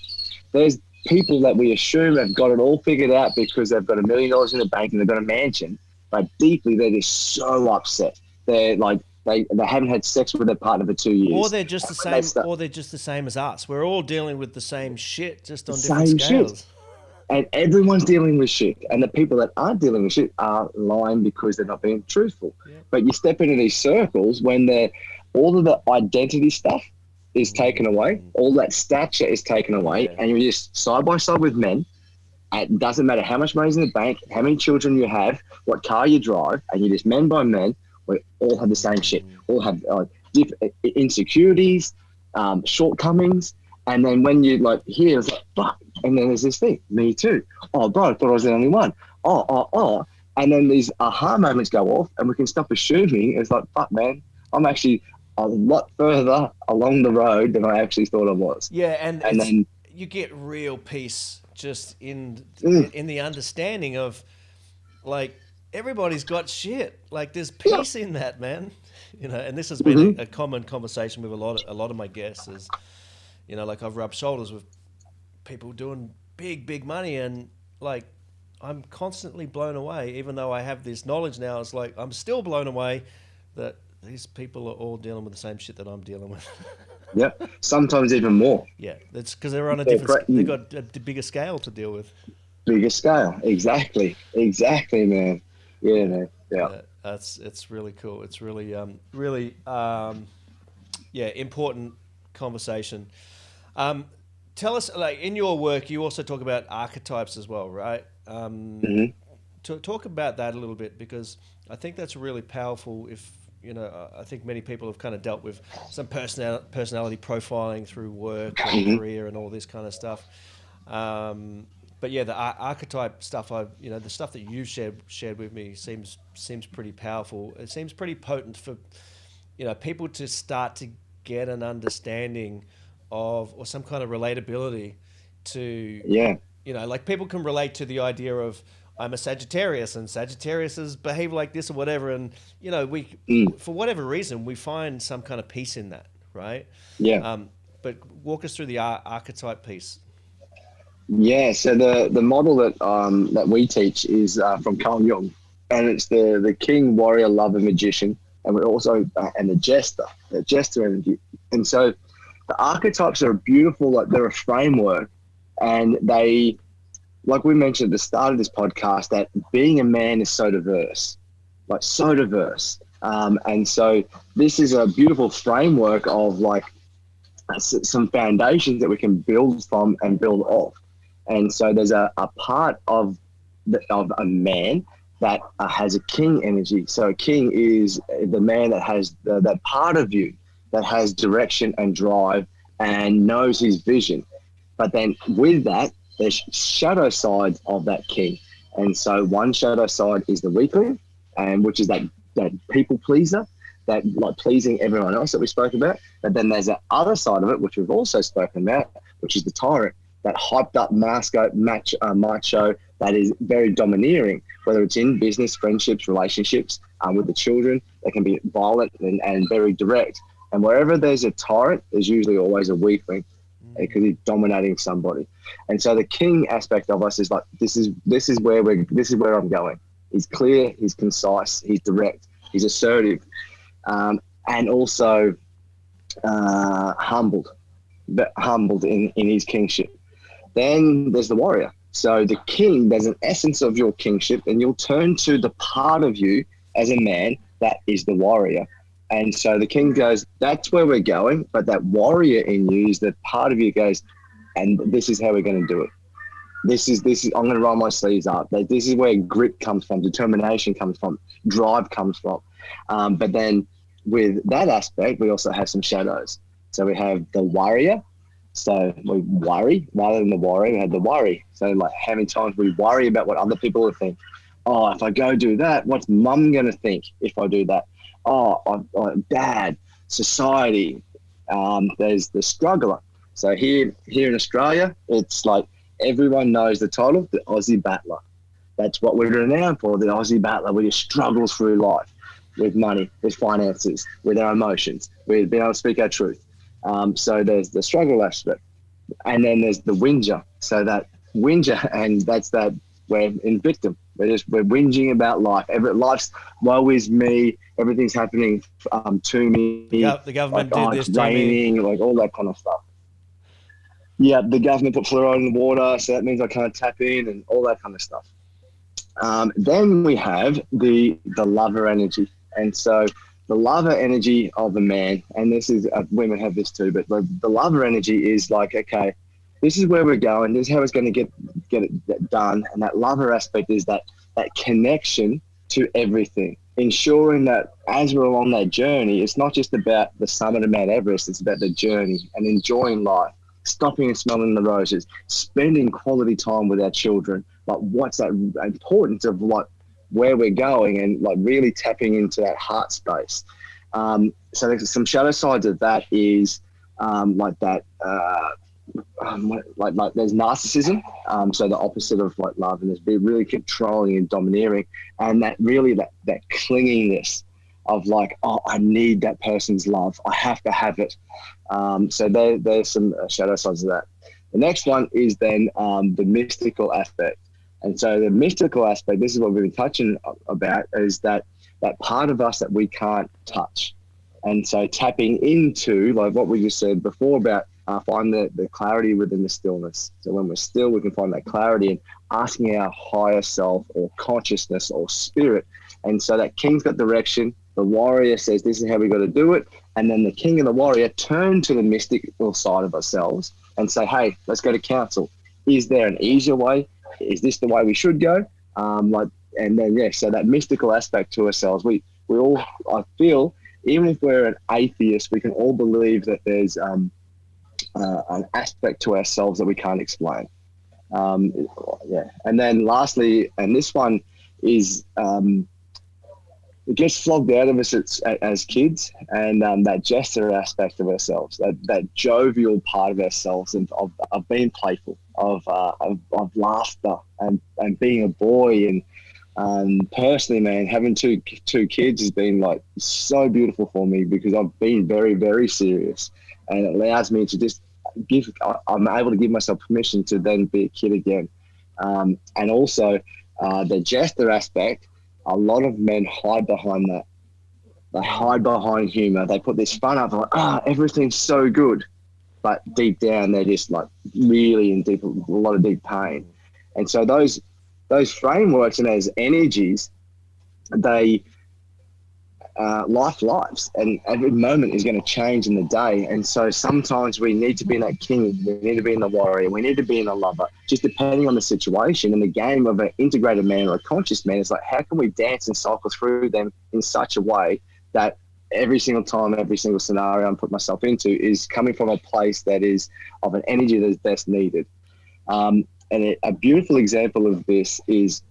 There's people that we assume have got it all figured out because they've got $1 million in the bank and they've got a mansion, but deeply they're just so upset. They're like they haven't had sex with their partner for 2 years, or they're just the same as us. We're all dealing with the same shit, just on different scales. Shit. And everyone's dealing with shit. And the people that aren't dealing with shit are lying because they're not being truthful. Yeah. But you step into these circles when all of the identity stuff is taken away, all that stature is taken away, and you're just side by side with men. It doesn't matter how much money's in the bank, how many children you have, what car you drive, and you're just men by men. We all have the same shit. All have different insecurities, shortcomings. And then when you hear, it's like, fuck. And then there's this thing, me too. Oh, bro, I thought I was the only one. Oh. And then these aha moments go off, and we can stop assuming. It's like, fuck, man, I'm actually a lot further along the road than I actually thought I was. Yeah, and then you get real peace just in the understanding of, like, everybody's got shit. Like, there's peace in that, man. And this has been a common conversation with a lot of my guests is, like, I've rubbed shoulders with people doing big money, and like I'm constantly blown away. Even though I have this knowledge now, it's like I'm still blown away that these people are all dealing with the same shit that I'm dealing with. Yeah, sometimes even more. Yeah, that's because they're on a different. They've got a bigger scale to deal with. Bigger scale, exactly, man. Yeah, man. Yeah. It's really cool. It's really yeah, important conversation. Um, Tell us, like in your work, you also talk about archetypes as well, right? Hmm. To talk about that a little bit because I think that's really powerful. If you know, I think many people have kind of dealt with some personality profiling through work and Hmm. career and all this kind of stuff. But yeah, the archetype stuff, the stuff that you shared with me seems pretty powerful. It seems pretty potent for people to start to get an understanding of or some kind of relatability to Yeah. like people can relate to the idea of I'm a Sagittarius and Sagittariuses behave like this or whatever, and we Mm. for whatever reason we find some kind of peace in that, right? Yeah. But walk us through the archetype piece. Yeah. So the model that we teach is from Carl Jung, and it's the king, warrior, lover, magician, and we're also and the jester energy. And so the archetypes are a beautiful, like they're a framework, and they, like we mentioned at the start of this podcast, that being a man is so diverse, like so diverse. And so this is a beautiful framework of like some foundations that we can build from and build off. And so there's a part of of a man that has a king energy. So a king is the man that has that part of you that has direction and drive and knows his vision. But then with that, there's shadow sides of that king. And so one shadow side is the weakling, and which is that people pleaser, that like pleasing everyone else that we spoke about. But then there's that other side of it, which we've also spoken about, which is the tyrant, that hyped up macho that is very domineering, whether it's in business, friendships, relationships, with the children. They can be violent and very direct. And wherever there's a tyrant, there's usually always a weakling because he's dominating somebody. And so the king aspect of us is like this is where I'm going. He's clear, he's concise, he's direct, he's assertive, and also humbled, but humbled in his kingship. Then there's the warrior. So the king, there's an essence of your kingship, and you'll turn to the part of you as a man that is the warrior. And so the king goes, that's where we're going. But that warrior in you is that part of you goes, and this is how we're going to do it. This is, I'm going to roll my sleeves up. This is where grit comes from, determination comes from, drive comes from. But then with that aspect, we also have some shadows. So we have the warrior. So we worry rather than the warrior. We have the worry. So like how many times we worry about what other people will think. Oh, if I go do that, what's mum going to think if I do that? Oh, dad, society. There's the struggler. So here in Australia, it's like everyone knows the title, the Aussie Battler. That's what we're renowned for, the Aussie Battler. We just struggle through life with money, with finances, with our emotions, with being able to speak our truth. So there's the struggle aspect. And then there's the whinger. So that whinger, and that's that we're in victim. We're whinging about life. Life's woe is me. Everything's happening to me. The government like, did it's this to raining, me. like all that kind of stuff. Yeah, the government put fluoride in the water, so that means I can't tap in and all that kind of stuff. Then we have the lover energy. And so the lover energy of a man, and this is women have this too, but the lover energy is like, okay, this is where we're going. This is how it's going to get it done. And that lover aspect is that connection to everything, ensuring that as we're along that journey, it's not just about the summit of Mount Everest. It's about the journey and enjoying life, stopping and smelling the roses, spending quality time with our children. Like what's that importance of like where we're going and like really tapping into that heart space. So there's some shadow sides of that is like that, like there's narcissism. So the opposite of like love, and there's be really controlling and domineering, and that really that clinginess of like, oh, I need that person's love. I have to have it. So there's some shadow sides of that. The next one is then the mystical aspect. And so the mystical aspect, this is what we've been touching about, is that part of us that we can't touch. And so tapping into like what we just said before about find the clarity within the stillness. So when we're still, we can find that clarity. And asking our higher self or consciousness or spirit. And so that king's got direction. The warrior says, this is how we got to do it. And then the king and the warrior turn to the mystical side of ourselves and say, hey, let's go to council. Is there an easier way? Is this the way we should go? And then, yeah, so that mystical aspect to ourselves, we all, I feel, even if we're an atheist, we can all believe that there's an aspect to ourselves that we can't explain. Yeah. And then lastly, and this one is, it gets flogged out of us as kids, and that jester aspect of ourselves, that jovial part of ourselves, and of being playful, of laughter, and being a boy. And personally, man, having two kids has been like so beautiful for me, because I've been very, very serious, and it allows me to just I'm able to give myself permission to then be a kid again. And also the jester aspect, a lot of men hide behind that. They hide behind humor. They put this fun up, like, everything's so good. But deep down, they're just like really in a lot of deep pain. And so those frameworks and those energies, they lives, and every moment is going to change in the day. And so sometimes we need to be in that king, we need to be in the warrior, we need to be in the lover, just depending on the situation. And the game of an integrated man or a conscious man is like, how can we dance and cycle through them in such a way that every single time, every single scenario I'm putting myself into is coming from a place that is of an energy that is best needed. And a beautiful example of this is,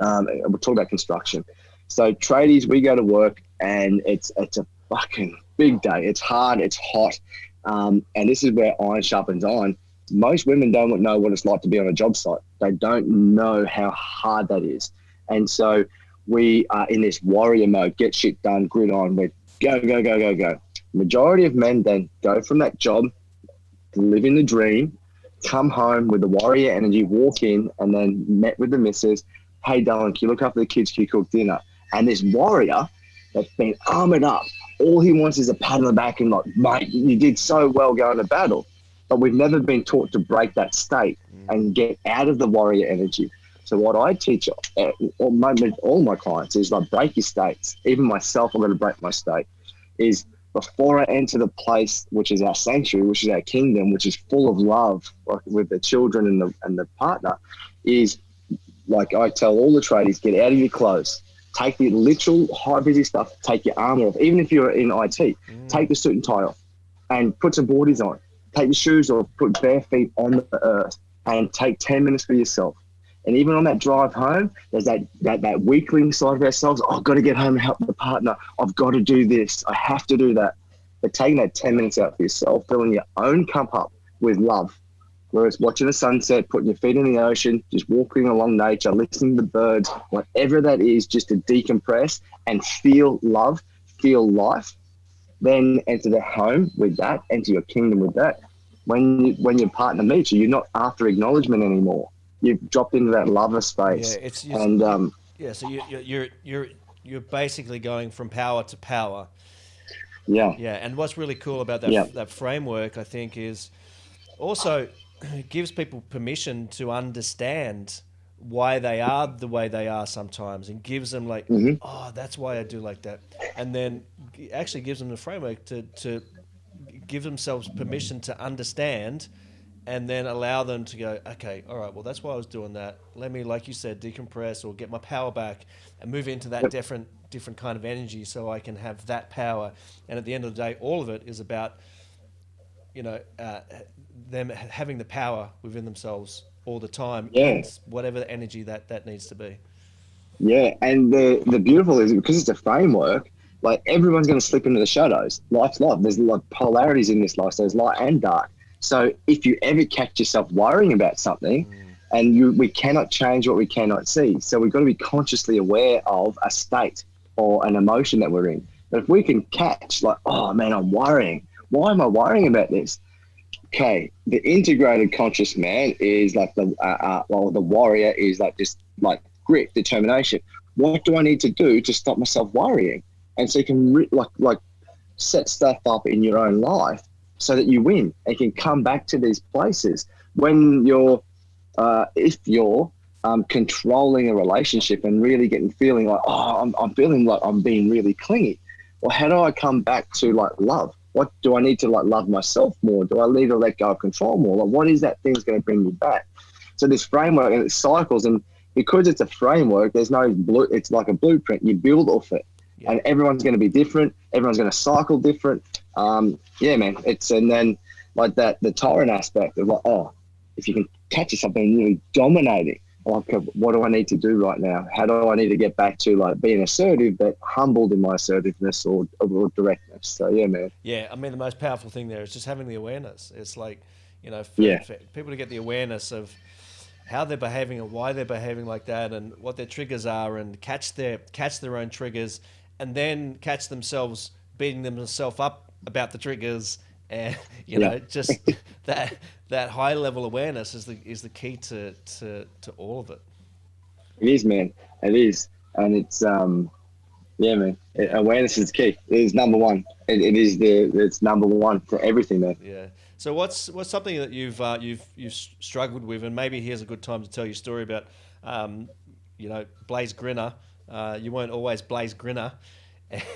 we'll talk about construction. So tradies, we go to work, and it's a fucking big day. It's hard, it's hot, and this is where iron sharpens iron. Most women don't know what it's like to be on a job site. They don't know how hard that is. And so we are in this warrior mode, get shit done, grit on, we go, go, go, go, go. Majority of men then go from that job, living the dream, come home with the warrior energy, walk in, and then met with the missus. Hey, darling, can you look after the kids? Can you cook dinner? And this warrior that's been armored up, all he wants is a pat on the back and like, mate, you did so well going to battle. But we've never been taught to break that state and get out of the warrior energy. So what I teach all my clients is like, break your states. Even myself, I'm going to break my state. Is before I enter the place, which is our sanctuary, which is our kingdom, which is full of love, like with the children and the partner, is like I tell all the tradies, get out of your clothes. Take the literal high busy stuff, take your armor off. Even if you're in IT, take the suit and tie off and put some boardies on. Take the shoes off, put bare feet on the earth, and take 10 minutes for yourself. And even on that drive home, there's that weakling side of ourselves. Oh, I've got to get home and help the partner. I've got to do this. I have to do that. But taking that 10 minutes out for yourself, filling your own cup up with love, whether it's watching the sunset, putting your feet in the ocean, just walking along nature, listening to the birds, whatever that is, just to decompress and feel love, feel life, then enter the home with that, enter your kingdom with that. When your partner meets you, you're not after acknowledgement anymore. You've dropped into that lover space. Yeah, it's and yeah. So you're basically going from power to power. yeah, Yeah, and what's really cool about that yeah, that framework, I think, is also it gives people permission to understand why they are the way they are sometimes, and gives them like, mm-hmm. oh, that's why I do like that, and then actually gives them the framework to give themselves permission to understand, and then allow them to go, okay, all right, well, that's why I was doing that. Let me, like you said, decompress or get my power back and move into that Yep. different kind of energy, so I can have that power. And at the end of the day, all of it is about, you know, them having the power within themselves all the time, Yeah, in whatever energy that needs to be. yeah. And the beautiful is, because it's a framework, like everyone's going to slip into the shadows. Life's life. There's like polarities in this life. So there's light and dark. So if you ever catch yourself worrying about something, and we cannot change what we cannot see. So we've got to be consciously aware of a state or an emotion that we're in. But if we can catch like, oh man, I'm worrying. Why am I worrying about this? Okay, the integrated conscious man is like the warrior is like just like grit, determination. What do I need to do to stop myself worrying? And so you can like set stuff up in your own life so that you win and can come back to these places when you're if you're controlling a relationship and really feeling like, I'm feeling like I'm being really clingy. Well, how do I come back to like love? What do I need to like love myself more? Do I need to let go of control more? Like, what is that thing that's going to bring me back? So this framework, and it cycles, and because it's a framework, there's no it's like a blueprint. You build off it, and everyone's going to be different. Everyone's going to cycle different. Yeah, man. And then like that, the tyrant aspect of like, if you can catch yourself and really dominating, like, what do I need to do right now? How do I need to get back to like being assertive, but humbled in my assertiveness or directness? So yeah, man. Yeah, I mean, the most powerful thing there is just having the awareness. It's like, for people to get the awareness of how they're behaving and why they're behaving like that, and what their triggers are, and catch their own triggers, and then catch themselves beating themselves up about the triggers, and just that high level awareness is the key to all of it. It is, man. It is, and it's yeah, man. Awareness is key. It is number one. It's number one for everything, man. Yeah. So what's something that you've struggled with, and maybe here's a good time to tell your story about, Blase Grinner. You weren't always Blase Grinner.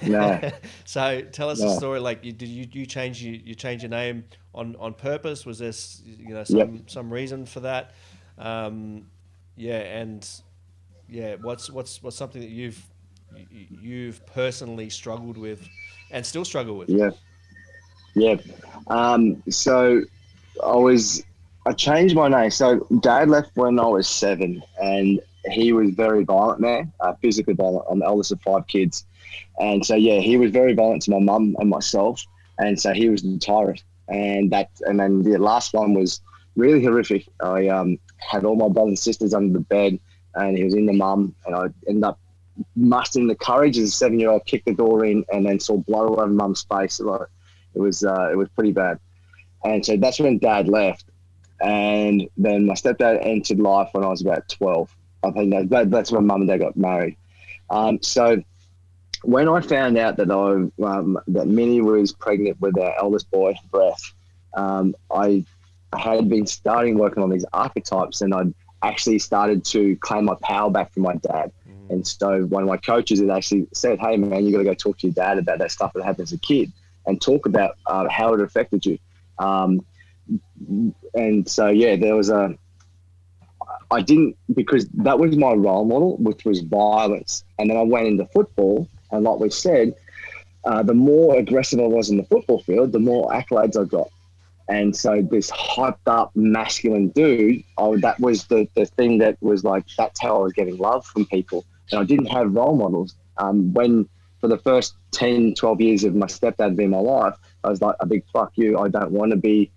No. So tell us a story. Like, did you change your name on purpose? Was there some reason for that? What's something that you've personally struggled with and still struggle with? Yeah. So I changed my name. So Dad left when I was 7, and he was very violent, man, physically violent. I'm the eldest of 5 kids. And so, he was very violent to my mum and myself. And so he was the tyrant. And then the last one was really horrific. I had all my brothers and sisters under the bed, and he was in the mum, and I ended up mustering the courage as a 7-year-old, kicked the door in, and then saw blood all over mum's face. It was pretty bad. And so that's when Dad left. And then my stepdad entered life when I was about 12. I think that's when Mum and Dad got married. So when I found out that that Minnie was pregnant with our eldest boy, Breath, I had been working on these archetypes, and I'd actually started to claim my power back from my dad. And so one of my coaches had actually said, "Hey, man, you got to go talk to your dad about that stuff that happened as a kid, and talk about how it affected you." And so, I didn't, because that was my role model, which was violence. And then I went into football, and like we said, the more aggressive I was in the football field, the more accolades I got. And so this hyped up masculine dude, that was the thing that was like, that's how I was getting love from people. And I didn't have role models. When for the first 10, 12 years of my stepdad being my life, I was like, a big fuck you. I don't want to be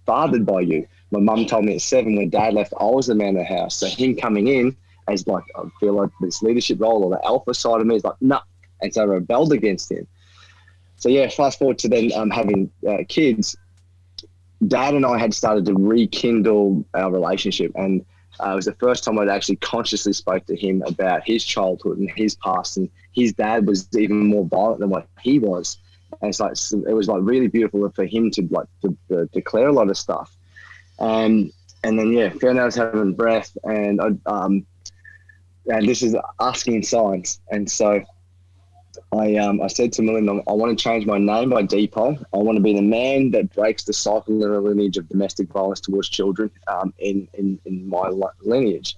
fathered by you. My mum told me at 7, when Dad left, I was the man of the house. So him coming in as like, I feel like this leadership role or the alpha side of me is like, nah. And so I rebelled against him. So fast forward to then having kids. Dad and I had started to rekindle our relationship, and it was the first time I'd actually consciously spoke to him about his childhood and his past, and his dad was even more violent than what he was. And it's like, it was like really beautiful for him to declare a lot of stuff. And then found out I was having Breath, and and this is asking signs. And so I said to Melinda, I want to change my name by default. I want to be the man that breaks the cycle and the lineage of domestic violence towards children in my lineage.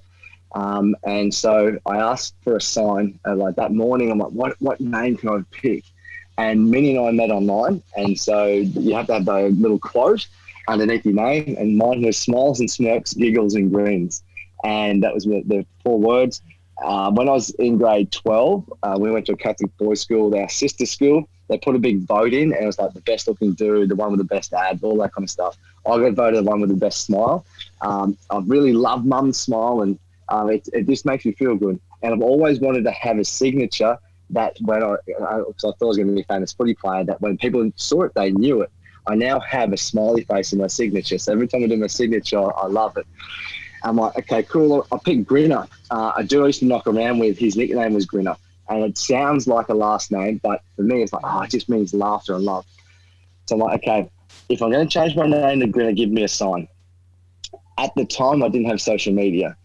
And so I asked for a sign. Like that morning, I'm like, what name can I pick? And Minnie and I met online, and so you have to have the little quote underneath your name, and mine was smiles and smirks, giggles and grins, and that was the 4 words. When I was in grade 12, we went to a Catholic boys' school, our sister school. They put a big vote in, and it was like the best looking dude, the one with the best abs, all that kind of stuff. I got voted the one with the best smile. I really love Mum's smile, and it just makes me feel good. And I've always wanted to have a signature that when I thought I was going to be a famous footy player, that when people saw it, they knew it. I now have a smiley face in my signature. So every time I do my signature, I love it. I'm like, okay, cool. I picked Grinner. A dude I used to knock around with, his nickname was Grinner. And it sounds like a last name, but for me, it's like, it just means laughter and love. So I'm like, okay, if I'm going to change my name to Grinner, give me a sign. at the time I didn't have social media,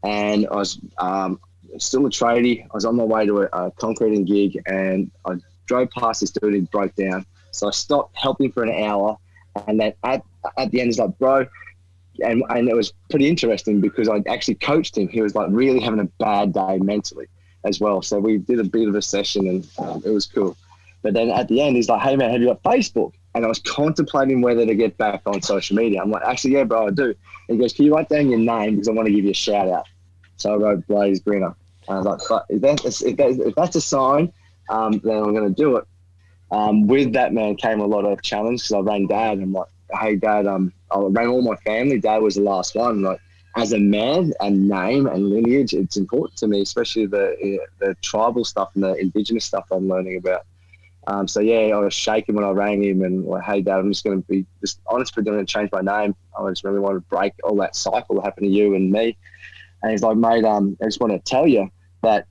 and I was still a tradie. I was on my way to a concreting gig, and I drove past this dude who broke down. So I stopped, helped him for an hour, and then at the end, he's like, bro, and it was pretty interesting because I actually coached him. He was like really having a bad day mentally as well. So we did a bit of a session, and it was cool. But then at the end, he's like, hey man, have you got Facebook? And I was contemplating whether to get back on social media. I'm like, actually, yeah, bro, I do. And he goes, can you write down your name because I want to give you a shout out? So I wrote Blase Grinner. And I was like, but if that's a sign, then I'm going to do it. With that, man, came a lot of challenge because I rang Dad. I'm like, hey, Dad, I rang all my family. Dad was the last one. Like, as a man and name and lineage, it's important to me, especially the tribal stuff and the indigenous stuff I'm learning about. So yeah, I was shaking when I rang him and like, hey Dad, I'm just going to be just honestly going to change my name. I just really want to break all that cycle that happened to you and me. And he's like, mate, I just want to tell you that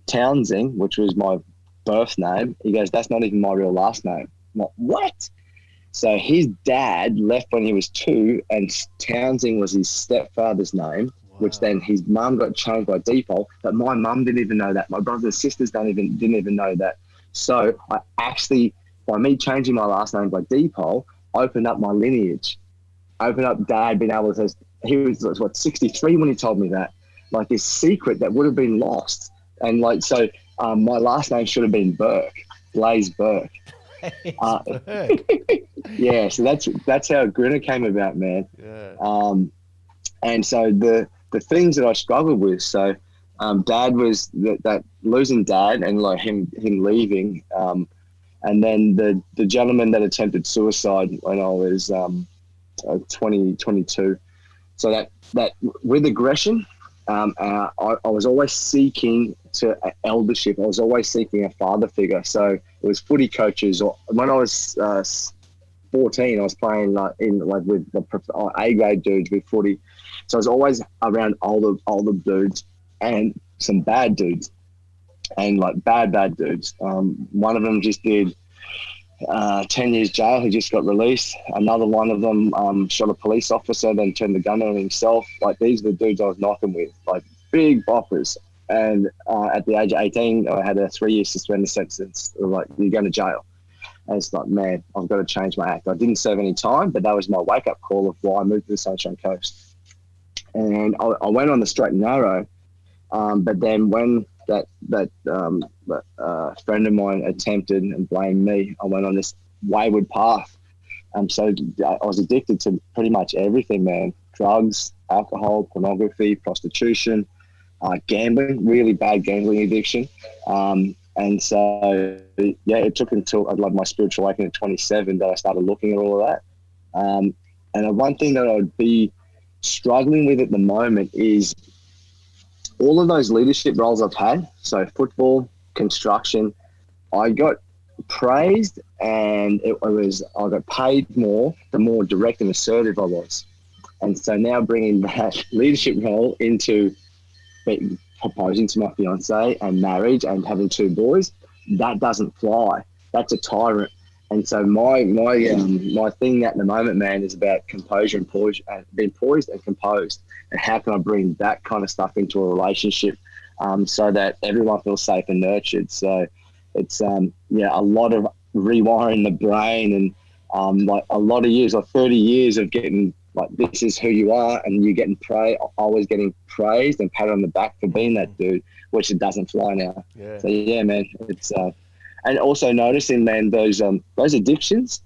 Townsend, which was my birth name, he goes, that's not even my real last name. I'm like, what? So his dad left when he was 2, and Townsend was his stepfather's name. Wow. Which then his mum got changed by default, but my mum didn't even know that. My brothers and sisters didn't even know that. So I actually, by me changing my last name by default, opened up my lineage, opened up Dad being able to, he was 63 when he told me that, like this secret that would have been lost. And like, so my last name should have been Burke, Blase Burke. Burke. Yeah, so that's how Grinner came about, man. Yeah. And so the things that I struggled with, so Dad was that losing Dad and like him leaving, and then the gentleman that attempted suicide when I was 22. So that with aggression, I was always seeking to eldership. I was always seeking a father figure. So it was footy coaches, or when I was 14, I was playing with the A grade dudes with footy. So I was always around older dudes and some bad dudes, and like bad dudes. One of them just did 10 years jail. He just got released. Another one of them shot a police officer, then turned the gun on himself. Like, these are the dudes I was knocking with, like big boppers. And at the age of 18, I had a 3-year suspended sentence. Like, you're going to jail. And it's like, man, I've got to change my act. I didn't serve any time, but that was my wake-up call of why I moved to the Sunshine Coast. And I went on the straight and narrow, but then when that friend of mine attempted and blamed me, I went on this wayward path. So I was addicted to pretty much everything, man. Drugs, alcohol, pornography, prostitution, gambling, really bad gambling addiction. And so, yeah, it took until I loved my spiritual awakening at 27 that I started looking at all of that. And one thing that I would be struggling with at the moment is all of those leadership roles I've had. So football, construction, I got praised, and I got paid more the more direct and assertive I was. And so now bringing that leadership role into proposing to my fiance and marriage and having 2 boys, that doesn't fly. That's a tyrant. And so my thing at the moment, man, is about composure and being poised and composed. And how can I bring that kind of stuff into a relationship so that everyone feels safe and nurtured? So it's a lot of rewiring the brain, and like a lot of years, like 30 years of getting like, this is who you are, and you're getting always getting praised and patted on the back for being that dude, which it doesn't fly now. Yeah. So yeah, man, it's and also noticing, man, those addictions.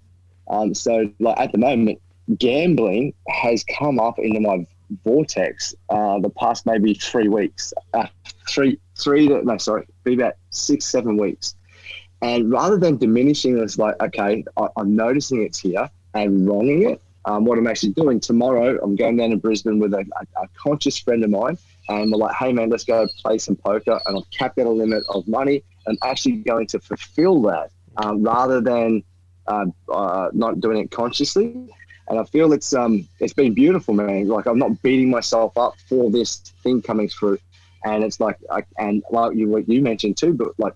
So like at the moment, gambling has come up into my vortex the past maybe 3 weeks. Be about 6-7 weeks. And rather than diminishing, it's like, okay, I'm noticing it's here and wronging it. What I'm actually doing tomorrow, I'm going down to Brisbane with a conscious friend of mine, and we're like, hey man, let's go play some poker, and I've capped out a limit of money. I'm actually going to fulfill that rather than not doing it consciously. And I feel it's been beautiful, man. Like, I'm not beating myself up for this thing coming through. And it's like, what you mentioned too, but like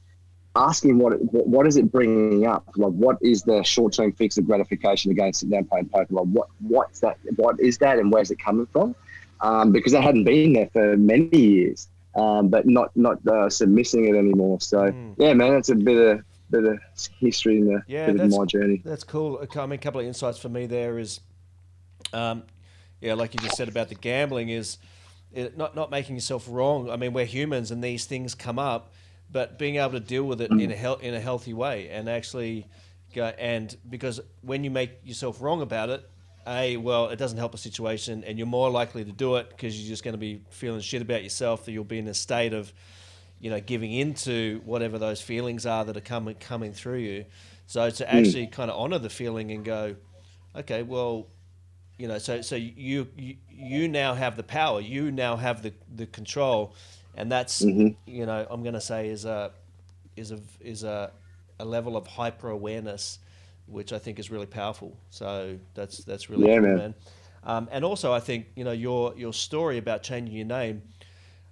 asking what is it bringing up? Like, what is the short-term fix of gratification against sitting down playing poker? Like, what's that? What is that, and where's it coming from? because I hadn't been there for many years, but not missing it anymore. So Mm. yeah, man, that's a bit of history and a Yeah, bit of my journey. that's cool. I mean, a couple of insights for me there is, um, yeah, like you just said about the gambling is not making yourself wrong. I mean, we're humans and these things come up, but being able to deal with it in in a healthy way and actually go, and because when you make yourself wrong about it, well, it doesn't help the situation, and you're more likely to do it because you're just going to be feeling shit about yourself. That you'll be in a state of, giving into whatever those feelings are that are coming through you. So to Mm, actually kind of honor the feeling and go, okay, well, so you now have the power, you now have the control, and that's, hmm. I'm going to say is a level of hyper awareness, which I think is really powerful. So that's really Yeah, cool, man. man. And also, I think your story about changing your name.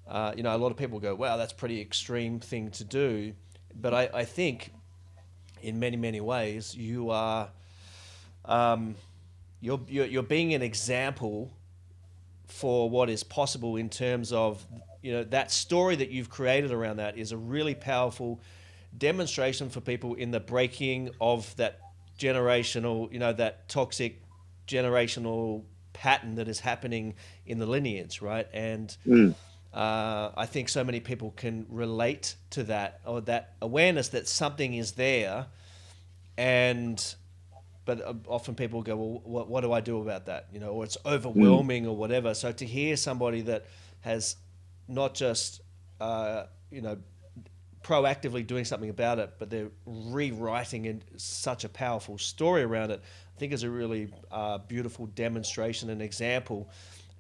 A lot of people go, "Wow, that's a pretty extreme thing to do," but I think in many ways you are um, you're being an example for what is possible in terms of that story that you've created around that is a really powerful demonstration for people in the breaking of that generational, that toxic generational pattern that is happening in the lineage, right? And Mm, I think so many people can relate to that, or that awareness that something is there, and but often people go, well, what do I do about that? Or it's mm, overwhelming or whatever. So to hear somebody that has not just, uh, you know, proactively doing something about it, but they're rewriting such a powerful story around it, I think is a really beautiful demonstration and example.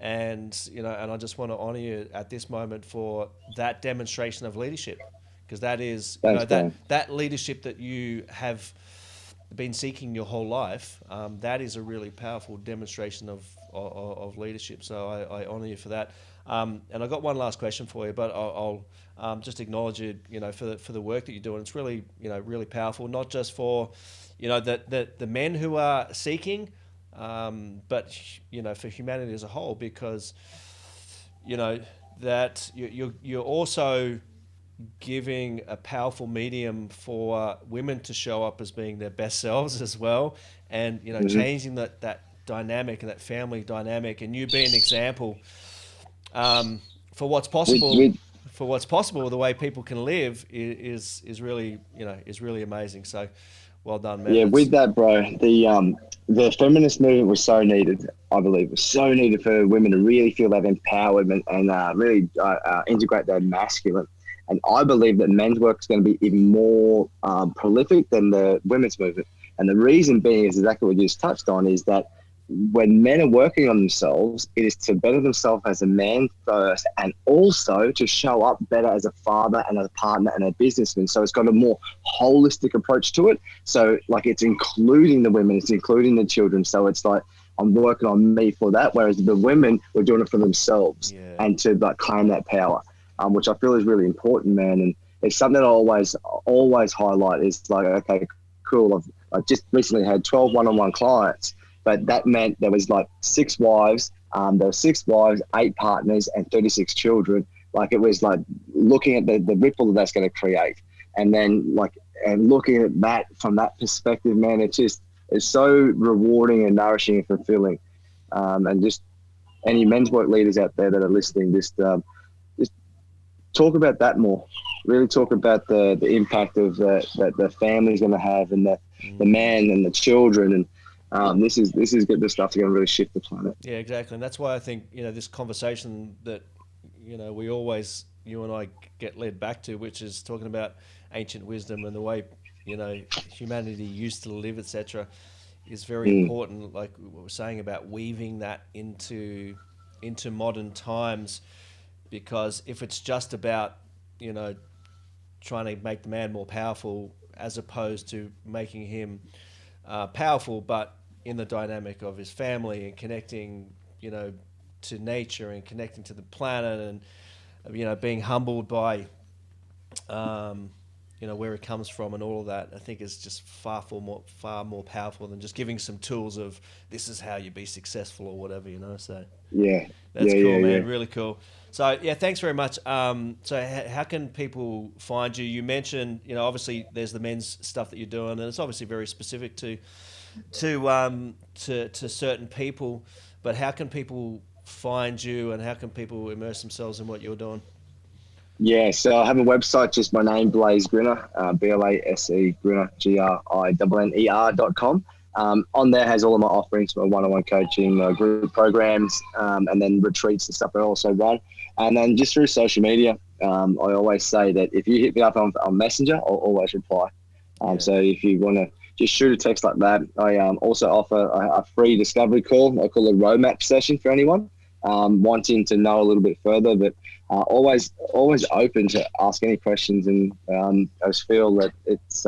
And I just want to honor you at this moment for that demonstration of leadership, because that is, thanks, that bro. that leadership that you have been seeking your whole life. That is a really powerful demonstration of leadership. So I honor you for that. And I got one last question for you, but I'll just acknowledge you, for the work that you're doing. It's really, really powerful, not just for, the men who are seeking, but for humanity as a whole, because you know that you're also giving a powerful medium for women to show up as being their best selves as well, and Hmm. changing that dynamic and that family dynamic, and you being an example, um, for what's With possible, with the way people can live is really, is really amazing. So well done, man. Yeah, That's with that, bro, the feminist movement was so needed. I believe it was so needed for women to really feel that empowerment and really integrate their masculine. And I believe that men's work is going to be even more prolific than the women's movement. And the reason being is exactly what you just touched on: is that when men are working on themselves, it is to better themselves as a man first, and also to show up better as a father and a partner and a businessman. So it's got a more holistic approach to it. So like it's including the women, it's including the children. So it's like I'm working on me for that, whereas the women were doing it for themselves yeah. and to like claim that power, which I feel is really important, man. And it's something that I always highlight is like, okay, cool. I just recently had 12 one-on-one clients, but that meant there was like six wives. There were six wives, eight partners, and 36 children. Like it was like looking at the ripple that that's going to create, and then like and looking at that from that perspective, man, it's so rewarding and nourishing and fulfilling. And just any men's work leaders out there that are listening, just talk about that more. Really talk about the impact of that the family's going to have, and the Mm. man and the children, and this is good. This stuff's going to really shift the planet. Yeah, exactly. And that's why I think, this conversation that, we always, you and I get led back to, which is talking about ancient wisdom and the way, humanity used to live, etc., is very Mm, important. Like what we're saying about weaving that into modern times, because if it's just about, you know, trying to make the man more powerful as opposed to making him powerful, but in the dynamic of his family and connecting, to nature and connecting to the planet, and being humbled by, um, where it comes from and all of that, I think is just far more powerful than just giving some tools of this is how you be successful or whatever, So Yeah, that's yeah, cool, yeah, yeah. man. Really cool. So yeah, thanks very much. So how can people find you? You mentioned, obviously there's the men's stuff that you're doing, and it's obviously very specific to certain people. But how can people find you, and how can people immerse themselves in what you're doing? Yeah, so I have a website, just my name, Blase Grinner, Blase Grinner, GRINNER.com. On there has all of my offerings, my one-on-one coaching, group programs, and then retreats and stuff I also run. And then just through social media, I always say that if you hit me up on Messenger, I'll always reply. Yeah. So if you want to just shoot a text like that, I also offer a free discovery call. I call it a roadmap session for anyone wanting to know a little bit further, but always open to ask any questions. And I just feel that it's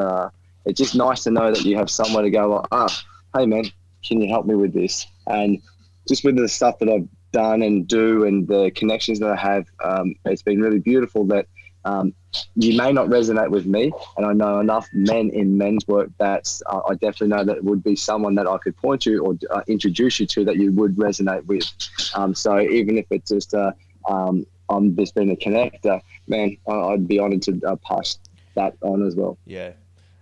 just nice to know that you have somewhere to go, hey man, can you help me with this? And just with the stuff that I've done and do and the connections that I have, it's been really beautiful that you may not resonate with me, and I know enough men in men's work that I definitely know that it would be someone that I could point you or introduce you to that you would resonate with. So even if it's just I'm just being a connector, man, I'd be honored to pass that on as well. Yeah.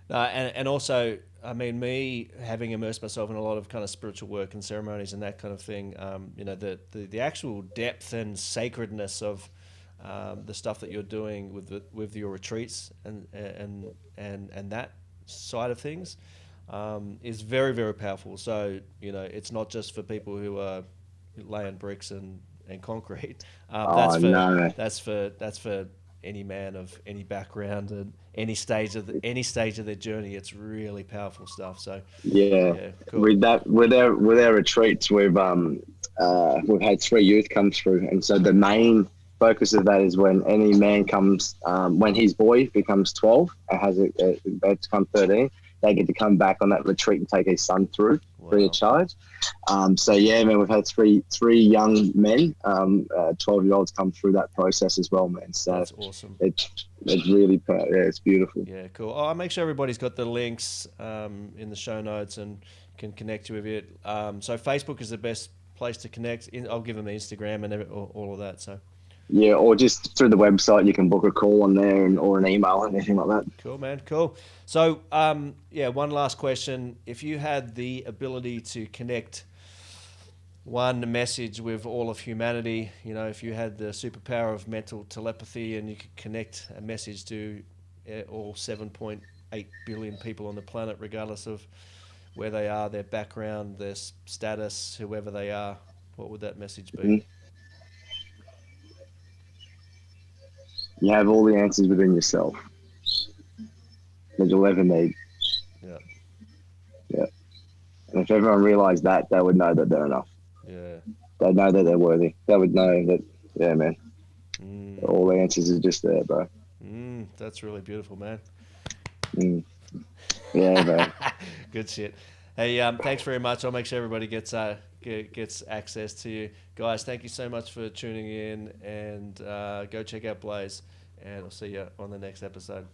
And also, I mean, me having immersed myself in a lot of kind of spiritual work and ceremonies and that kind of thing, the actual depth and sacredness of the stuff that you're doing with your retreats and that side of things is very, very powerful. So, it's not just for people who are laying bricks and concrete. Oh no. That's for any man of any background and any stage of their journey. It's really powerful stuff. So Yeah, yeah, cool. with our retreats, we've had 3 youth come through, and so the main focus of that is when any man comes, when his boy becomes 12 and has about to come 13, they get to come back on that retreat and take his son through free of charge. So yeah, man, we've had three young men, 12-year-olds come through that process as well, man. So that's awesome. It's really, it's beautiful. Yeah, cool. I'll make sure everybody's got the links in the show notes and can connect you with it. So Facebook is the best place to connect. I'll give them the Instagram and all of that. So yeah, or just through the website, you can book a call on there or an email and anything like that. cool, man. Cool. So one last question: if you had the ability to connect one message with all of humanity, if you had the superpower of mental telepathy and you could connect a message to all 7.8 billion people on the planet, regardless of where they are, their background, their status, whoever they are, what would that message be? Mm-hmm. You have all the answers within yourself that you'll ever need. Yeah. Yeah. And if everyone realized that, they would know that they're enough. Yeah. They'd know that they're worthy. They would know that, yeah, man, all the answers are just there, bro. That's really beautiful, man. Yeah, bro. Good shit. Hey, thanks very much. I'll make sure everybody gets access to you. Guys, thank you so much for tuning in, and go check out Blase, and I'll see you on the next episode.